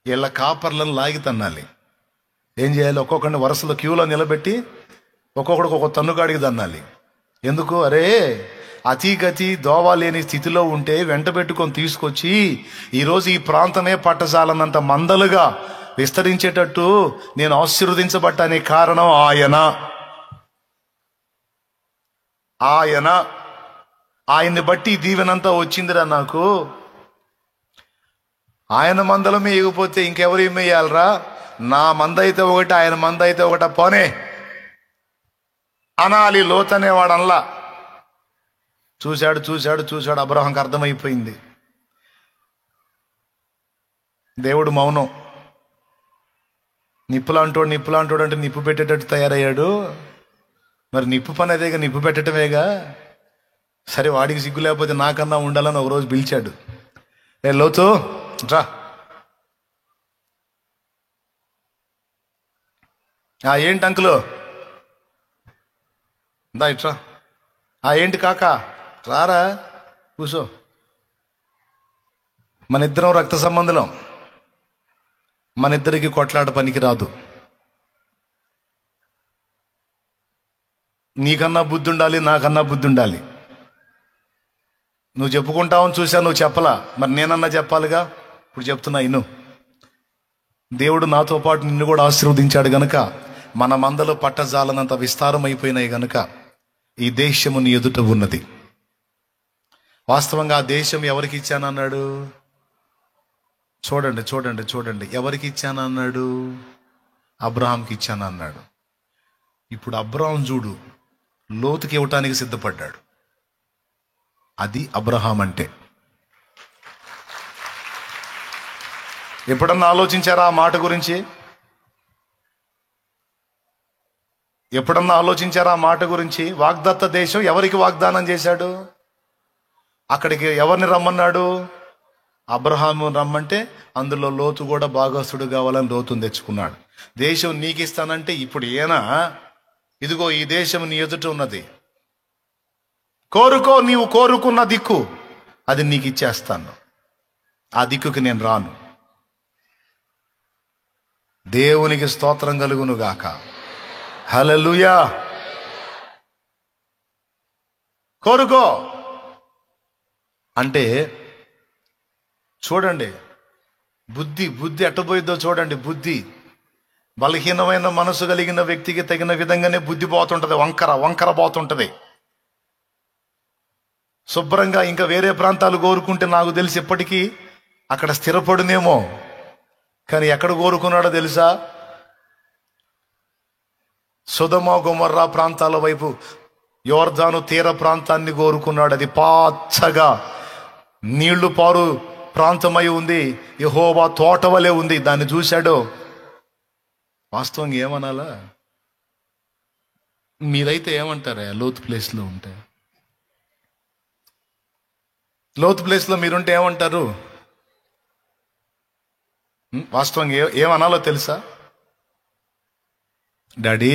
వీళ్ళ కాపర్లను లాగి తన్నాలి. ఏం చేయాలి? ఒక్కొక్కడిని వరుసలో క్యూలో నిలబెట్టి ఒక్కొక్కడికి ఒక్కొక్క తన్నుకాడికి తన్నాలి. ఎందుకు? అరే అతిగతి దోవ లేని స్థితిలో ఉంటే వెంట పెట్టుకొని తీసుకొచ్చి ఈరోజు ఈ ప్రాంతమే పట్టజాలన్నంత మందలుగా విస్తరించేటట్టు నేను ఆశీర్వదించబట్టానే కారణం ఆయన్ని బట్టి దీవెనంతా వచ్చిందిరా నాకు. ఆయన మందలమే ఎగిపోతే ఇంకెవరు ఏమేయాలరా? నా మంద అయితే ఒకటి, ఆయన మంద అయితే ఒకట, పోనే అనాలి. లోతనేవాడు అనలా. చూశాడు అబ్రహాంకి అర్థమైపోయింది. దేవుడు మౌనం. నిప్పులాంటోడు అంటే నిప్పు పెట్టేటట్టు తయారయ్యాడు. మరి నిప్పు పని అదేగా, నిప్పు పెట్టడమేగా. సరే వాడికి సిగ్గు లేకపోతే నాకన్నా ఉండాలని ఒకరోజు పిలిచాడు. లోతు రా. ఏంటి అంకులు? దా ఇట్రా. ఏంటి కాకా? రారా కూసో. మన ఇద్దరం రక్త సంబంధం, మన ఇద్దరికి కొట్లాట పనికి రాదు. నీకన్నా బుద్ధి ఉండాలి, నాకన్నా బుద్ధి ఉండాలి. నువ్వు చెప్పుకుంటావని చూసా, నువ్వు చెప్పలా, మరి నేనన్నా చెప్పాలిగా. ఇప్పుడు చెప్తున్నా ఇను. దేవుడు నాతో పాటు నిన్ను కూడా ఆశీర్వదించాడు గనుక మన మందలు పట్టజాలనంత విస్తారం అయిపోయినాయి గనుక ఈ దేశము నీ ఎదుట ఉన్నది. వాస్తవంగా ఆ దేశం ఎవరికి ఇచ్చానన్నాడు? చూడండి చూడండి చూడండి, ఎవరికి ఇచ్చానన్నాడు? అబ్రహాంకి ఇచ్చానన్నాడు. ఇప్పుడు అబ్రహాం చూడు, లోతుకి ఇవ్వటానికి సిద్ధపడ్డాడు. అది అబ్రహాం అంటే. ఎప్పుడన్నా ఆలోచించారా ఆ మాట గురించి? ఎప్పుడన్నా ఆలోచించారా ఆ మాట గురించి? వాగ్దత్త దేశం ఎవరికి వాగ్దానం చేశాడు? అక్కడికి ఎవరిని రమ్మన్నాడు? అబ్రహాము రమ్మంటే అందులో లోతు కూడా భాగస్థుడు కావాలని లోతుని తెచ్చుకున్నాడు. దేశం నీకు ఇస్తానంటే ఇప్పుడు ఏనా, ఇదిగో ఈ దేశం నీ ఎదుట ఉన్నది, కోరుకో, నీవు కోరుకున్న దిక్కు అది నీకు ఇచ్చేస్తాను, ఆ దిక్కుకి నేను రాను. దేవునికి స్తోత్రం కలుగును గాక. హల్లెలూయా. కోరుకో అంటే చూడండి, బుద్ధి ఎట్టబోయిద్దో చూడండి. బుద్ధి బలహీనమైన మనసు కలిగిన వ్యక్తికి తగిన విధంగానే బుద్ధి పోతుంటది, వంకర పోతుంటది. శుభ్రంగా ఇంకా వేరే ప్రాంతాలు కోరుకుంటే నాకు తెలిసి ఎప్పటికీ అక్కడ స్థిరపడునేమో. కానీ ఎక్కడ కోరుకున్నాడో తెలుసా? సొదొమ గొమొర్రా ప్రాంతాల వైపు, యోర్దాను తీర ప్రాంతాన్ని కోరుకున్నాడు. అది పాచ్చగా నీళ్లు పారు ప్రాంతమై ఉంది, యెహోవా తోట వలె ఉంది. దాన్ని చూశాడు. వాస్తవంగా ఏమనాలా? మీరైతే ఏమంటారా లోతు ప్లేస్లో ఉంటే? లోతు ప్లేస్లో మీరుంటే ఏమంటారు? వాస్తవంగా ఏమనాలో తెలుసా? డాడీ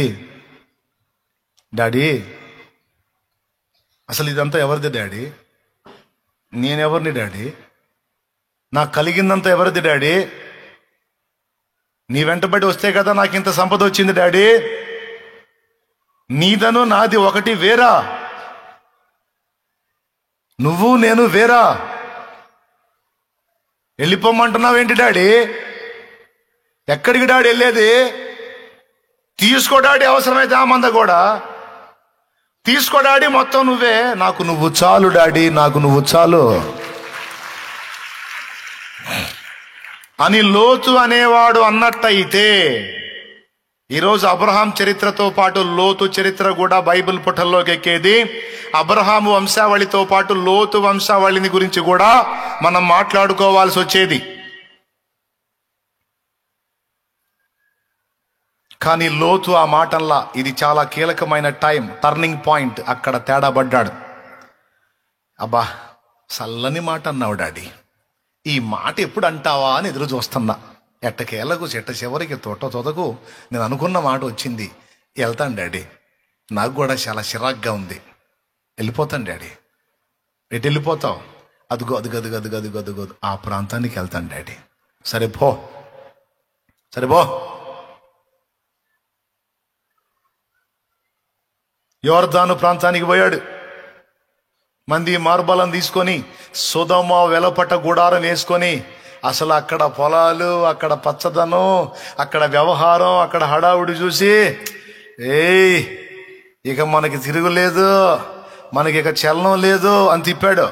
అసలు ఇదంతా ఎవరిది డాడీ? నేనెవరిని డాడీ? నాకు కలిగిందంతా ఎవరిది డాడీ? నీ వెంటబడి వస్తే కదా నాకు ఇంత సంపద వచ్చింది డాడీ. నీదను నాది ఒకటి వేరా? నువ్వు నేను వేరా? వెళ్ళిపోమంటున్నావేంటి డాడీ? ఎక్కడికి డాడీ వెళ్ళేది? తీసుకో డాడీ, అవసరమైతే ఆ మంద కూడా తీసుకో డాడీ, మొత్తం నువ్వే. నాకు నువ్వు చాలు డాడీ, నాకు నువ్వు చాలు అని లోతు అనేవాడు అన్నట్టయితే, ఈరోజు అబ్రహాం చరిత్రతో పాటు లోతు చరిత్ర కూడా బైబిల్ పుటల్లోకి ఎక్కేది. అబ్రహాము వంశావళితో పాటు లోతు వంశావళిని గురించి కూడా మనం మాట్లాడుకోవాల్సి వచ్చేది. కానీ లోతు ఆ మాటల్లా, ఇది చాలా కీలకమైన టైం, టర్నింగ్ పాయింట్. అక్కడ తేడా పడ్డాడు. అబ్బా చల్లని మాట అన్నావు డాడీ, ఈ మాట ఎప్పుడు అంటావా అని ఎదురు చూస్తున్నా. ఎట్టకేలకు చెట్ట చివరికి తొదకు నేను అనుకున్న మాట వచ్చింది. వెళ్తాను డాడీ, నాకు కూడా చాలా చిరాగ్గా ఉంది, వెళ్ళిపోతాను డాడీ. ఎటు వెళ్ళిపోతావు? అదుగో ఆ ప్రాంతానికి వెళ్తాను డాడీ. సరే పో. యోర్దాను ప్రాంతానికి పోయాడు. మంది మార్బలం తీసుకొని సొదొమ వెలపట గుడారం వేసుకొని, అసలు అక్కడ పొలాలు, అక్కడ పచ్చదనం, అక్కడ వ్యవహారం, అక్కడ హడావుడి చూసి, ఇక మనకి తిరుగులేదు, మనకి ఇక చలనం లేదు అని తిప్పాడు.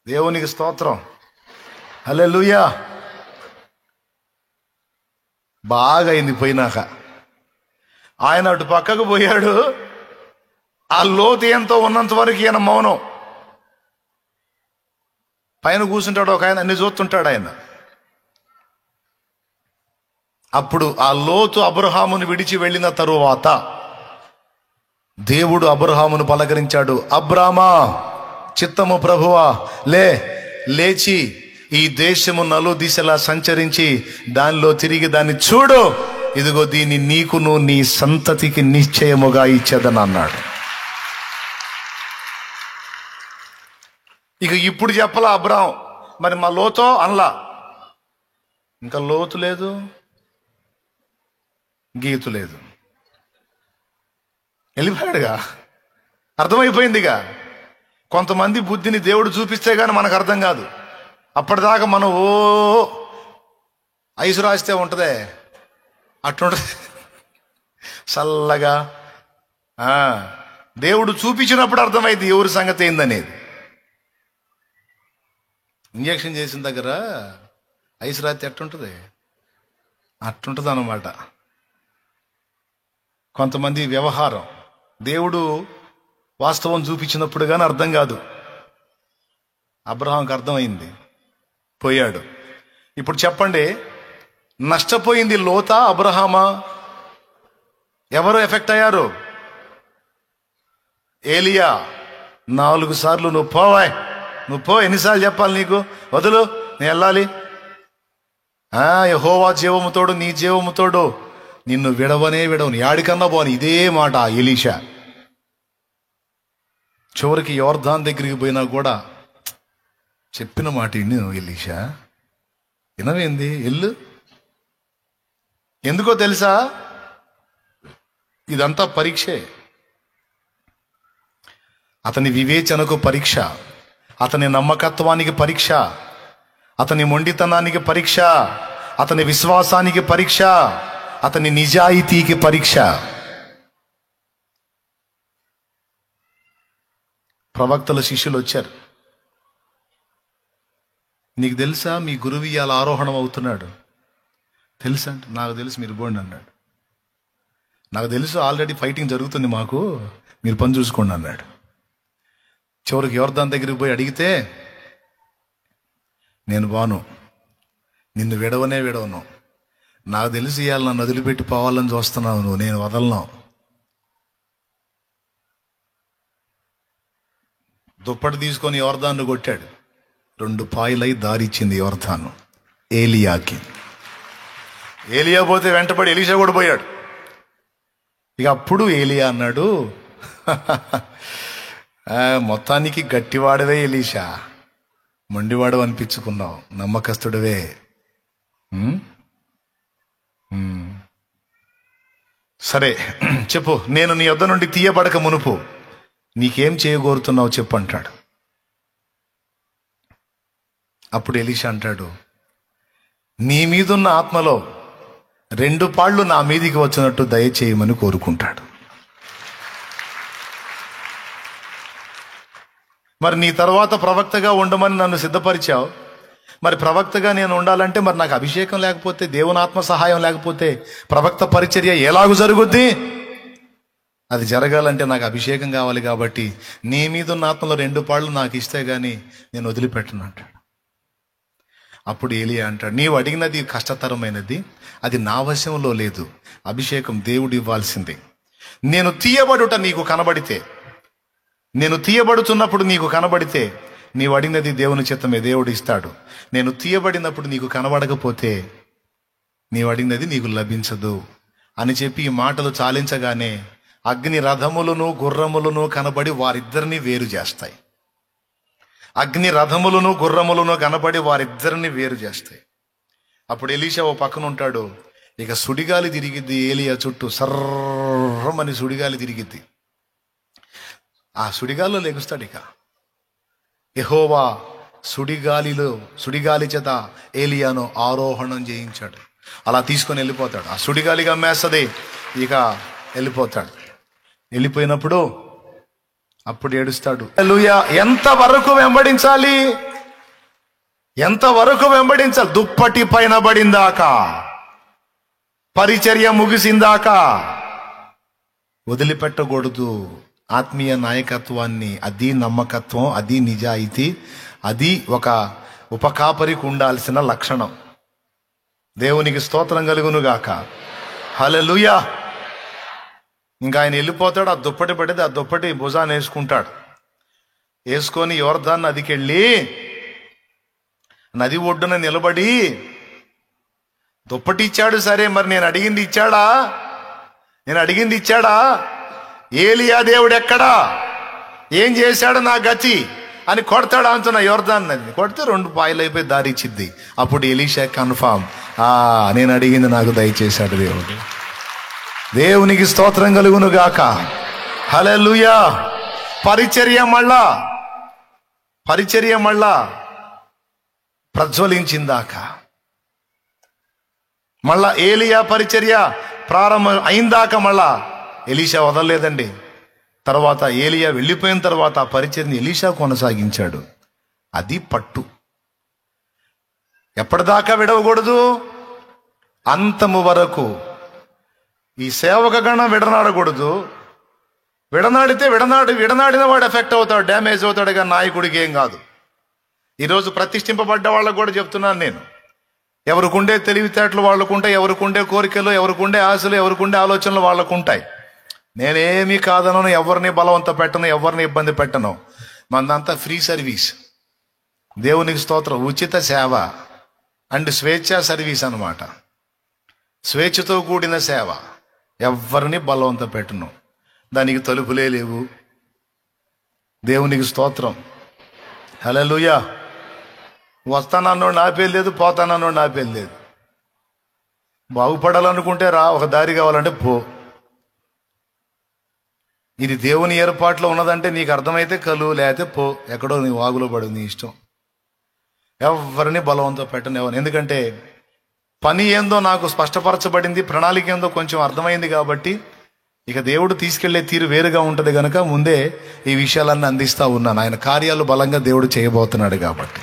దేవునికి స్తోత్రం, హల్లెలూయా. బాగా అయింది పోయినాక. ఆయన అటు పక్కకు పోయాడు. ఆ లోతు ఎంతో ఉన్నంత వరకు ఈయన మౌనం. పైన కూర్చుంటాడు ఒక ఆయన, అన్ని చూస్తుంటాడు ఆయన. అప్పుడు ఆ లోతు అబ్రహామును విడిచి వెళ్ళిన తరువాత దేవుడు అబ్రహామును పలకరించాడు. అబ్రామా, చిత్తము ప్రభువా, లేచి ఈ దేశము నలు దిశలా సంచరించి దానిలో తిరిగి దాన్ని చూడు, ఇదిగో దీన్ని నీకును నీ సంతతికి నిశ్చయముగా ఇచ్చేదని అన్నాడు. ఇక ఇప్పుడు చెప్పలా అబ్రాం, మరి మా లోతో అనలా. ఇంకా లోతు లేదు, గీతు లేదు, వెళ్ళిపోయాడుగా. అర్థమైపోయిందిగా. కొంతమంది బుద్ధిని దేవుడు చూపిస్తే గానీ మనకు అర్థం కాదు. అప్పటిదాకా మనం ఐసు రాస్తే ఉంటుందే అట్లుంటది చల్లగా. దేవుడు చూపించినప్పుడు అర్థమైంది ఎవరి సంగతి ఏందనేది. ఇంజక్షన్ చేసిన దగ్గర ఐస్ రాత్రి ఎట్టుంటుంది, అట్టుంటుంది అన్నమాట. కొంతమంది వ్యవహారం దేవుడు వాస్తవం చూపించినప్పుడు కానీ అర్థం కాదు. అబ్రహాంకి అర్థమైంది, పోయాడు. ఇప్పుడు చెప్పండి, నష్టపోయింది లోతా అబ్రహామా? ఎవరు ఎఫెక్ట్ అయ్యారు? ఏలియా. 4 సార్లు నువ్వు పోవాయ్, నువ్వు పో, ఎన్నిసార్లు చెప్పాలి నీకు, వదులు, నేను వెళ్ళాలి. యెహోవా జీవముతోడు, నీ జీవముతోడు, నిన్ను విడవనే విడవను, యాడికన్నా పోని, ఇదే మాట ఎలీషా. చివరికి యోర్దాన్ దగ్గరికి పోయినా కూడా చెప్పిన మాట ఇన్ని, ఎలీషా వినవేంది, ఎల్లు. ఎందుకో తెలుసా, ఇదంతా పరీక్షే. అతని వివేచనకు పరీక్ష, అతని నమ్మకత్వానికి పరీక్ష, అతని మొండితనానికి పరీక్ష, అతని విశ్వాసానికి పరీక్ష, అతని నిజాయితీకి పరీక్ష. ప్రవక్తల శిష్యులు వచ్చారు. నీకు తెలుసా మీ గురువు ఇవాళ ఆరోహణం అవుతున్నాడు? తెలుసా అంటే, నాకు తెలుసు, మీరు పోండి అన్నాడు. నాకు తెలుసు, ఆల్రెడీ ఫైటింగ్ జరుగుతుంది మాకు, మీరు పని చూసుకోండి అన్నాడు. చివరికి యోర్దాన్ దగ్గరికి పోయి అడిగితే, నేను బాను, నిన్ను విడవనే విడవను, నాకు తెలిసి ఇవాళ నన్ను వదిలిపెట్టి పోవాలని చూస్తున్నావు నువ్వు, నేను వదలను. దుప్పటి తీసుకొని యోర్దాన్ను కొట్టాడు. 2 పాయలై దారిచ్చింది యోర్దాను ఏలియాకి. ఏలియా పోతే వెంటబడి ఎలీషా కూడా పోయాడు. ఇక అప్పుడు ఏలియా అన్నాడు, మొత్తానికి గట్టివాడవే ఎలీషా, మొండివాడు అనిపించుకున్నావు, నమ్మకస్తుడవే. సరే చెప్పు, నేను నీ వద్ద నుండి తీయబడక మునుపు నీకేం చేయగోరుతున్నావు చెప్పు అంటాడు. అప్పుడు ఎలీషా అంటాడు, నీ మీదున్న ఆత్మలో 2 పాళ్ళు నా మీదికి వచ్చినట్టు దయచేయమని కోరుకుంటాడు. మరి నీ తర్వాత ప్రవక్తగా ఉండమని నన్ను సిద్ధపరిచావు, మరి ప్రవక్తగా నేను ఉండాలంటే మరి నాకు అభిషేకం లేకపోతే, దేవుని ఆత్మ సహాయం లేకపోతే ప్రవక్త పరిచర్య ఎలాగూ జరుగుద్ది? అది జరగాలంటే నాకు అభిషేకం కావాలి. కాబట్టి నీ మీద ఉన్న ఆత్మలో 2 పాళ్ళు నాకు ఇస్తే గానీ నేను వదిలిపెట్టను అంటాడు. అప్పుడు ఏలియా అంటాడు, నీవు అడిగినది కష్టతరమైనది, అది నా వశంలో లేదు, అభిషేకం దేవుడు ఇవ్వాల్సిందే. నేను తీయబడుట నీకు కనబడితే, నేను తీయబడుతున్నప్పుడు నీకు కనబడితే నీవు అడిగినది దేవుని చిత్తమే, దేవుడు ఇస్తాడు. నేను తీయబడినప్పుడు నీకు కనబడకపోతే నీవు అడిగినది నీకు లభించదు అని చెప్పి ఈ మాటలు చాలించగానే అగ్ని రథములను గుర్రములను కనబడి వారిద్దరిని వేరు చేస్తాయి. అగ్ని రథములను గుర్రములను కనబడి వారిద్దరిని వేరు చేస్తాయి. అప్పుడు ఎలీషా ఓ పక్కన ఉంటాడు. ఇక సుడిగాలి తిరిగిద్ది ఏలియా చుట్టూ, సర్రమని సుడిగాలి తిరిగిద్ది. ఆ సుడిగాలిలో లెగుస్తాడు. ఇక యెహోవా సుడిగాలి చేత ఏలియాను ఆరోహణం చేయించాడు. అలా తీసుకొని వెళ్ళిపోతాడు. ఆ సుడిగాలిగా మేస్తది, ఇక వెళ్ళిపోతాడు. వెళ్ళిపోయినప్పుడు అప్పుడు ఏడుస్తాడు. హల్లెలూయా. ఎంతవరకు వెంబడించాలి? ఎంతవరకు వెంబడించాలి? దుప్పటి పైన పడిందాకా, పరిచర్య ముగిసిందాకా వదిలిపెట్టకూడదు. ఆత్మీయ నాయకత్వాన్ని, అది నమ్మకత్వం, అది నిజాయితీ, అది ఒక ఉపకాపరికి ఉండాల్సిన లక్షణం. దేవునికి స్తోత్రం కలుగునుగాక. హల్లెలూయా. ఇంకా ఆయన వెళ్ళిపోతాడు. ఆ దుప్పటి పడేది, ఆ దుప్పటి భుజాన్ని వేసుకుంటాడు. వేసుకొని యోర్దాన్ నదికి వెళ్ళి నది ఒడ్డున నిలబడి, దుప్పటి ఇచ్చాడు సరే, మరి నేను అడిగింది ఇచ్చాడా? నేను అడిగింది ఇచ్చాడా? ఏలియా దేవుడు ఎక్కడా? ఏం చేశాడు నా గతి అని కొడతాడు అంటున్న యోర్దాన్ నదిని. కొడితే 2 పాయలు అయిపోయి దారి ఇచ్చిద్ది. అప్పుడు ఎలీషా కన్ఫామ్, నేను అడిగింది నాకు దయచేశాడు దేవుడు. దేవునికి స్తోత్రం కలుగును గాక. హల్లెలూయా. పరిచర్య మళ్ళా ప్రజ్వలించిందాక, మళ్ళా ఏలియా పరిచర్య ప్రారంభం అయిందాక మళ్ళా ఎలీషా వదలలేదండి. తర్వాత ఏలియా వెళ్ళిపోయిన తర్వాత ఆ పరిచర్యని ఎలీషా కొనసాగించాడు. అది పట్టు. ఎప్పటిదాకా విడవకూడదు? అంతము వరకు. ఈ సేవక గణం విడనాడకూడదు. విడనాడితే విడనాడిన వాడు ఎఫెక్ట్ అవుతాడు, డ్యామేజ్ అవుతాడు, కానీ నాయకుడికి ఏం కాదు. ఈరోజు ప్రతిష్ఠింపబడ్డ వాళ్ళకు కూడా చెప్తున్నాను నేను, ఎవరికుండే తెలివితేటలు వాళ్ళకుంటాయి, ఎవరికుండే కోరికలు, ఎవరికుండే ఆశలు, ఎవరికుండే ఆలోచనలు వాళ్ళకుంటాయి. నేనేమీ కాదనను, ఎవరిని బలవంత పెట్టను, ఎవరిని ఇబ్బంది పెట్టను. మనదంతా ఫ్రీ సర్వీస్, దేవునికి స్తోత్రం, ఉచిత సేవ అండ్ స్వేచ్ఛా సర్వీస్ అన్నమాట. స్వేచ్ఛతో కూడిన సేవ, ఎవరిని బలవంత పెట్టను, దానికి తలుపులే లేవు. దేవునికి స్తోత్రం, హల్లెలూయా. వస్తానన్నోడు నాపేది లేదు, పోతానన్నోడు నాపేది లేదు. బాగుపడాలనుకుంటే రా, ఒక దారి కావాలంటే పో. ఇది దేవుని ఏర్పాట్లో ఉన్నదంటే నీకు అర్థమైతే కలు, లేకపోతే పో, ఎక్కడో నీ వాగులో పడు, నీ ఇష్టం. ఎవరిని బలవంతం పెట్టను ఎవరు. ఎందుకంటే పని ఏందో నాకు స్పష్టపరచబడింది, ప్రణాళిక ఏందో కొంచెం అర్థమైంది. కాబట్టి ఇక దేవుడు తీసుకెళ్లే తీరు వేరుగా ఉంటుంది కనుక ముందే ఈ విషయాలన్నీ అందిస్తా ఉన్నాను. ఆయన కార్యాలు బలంగా దేవుడు చేయబోతున్నాడు కాబట్టి.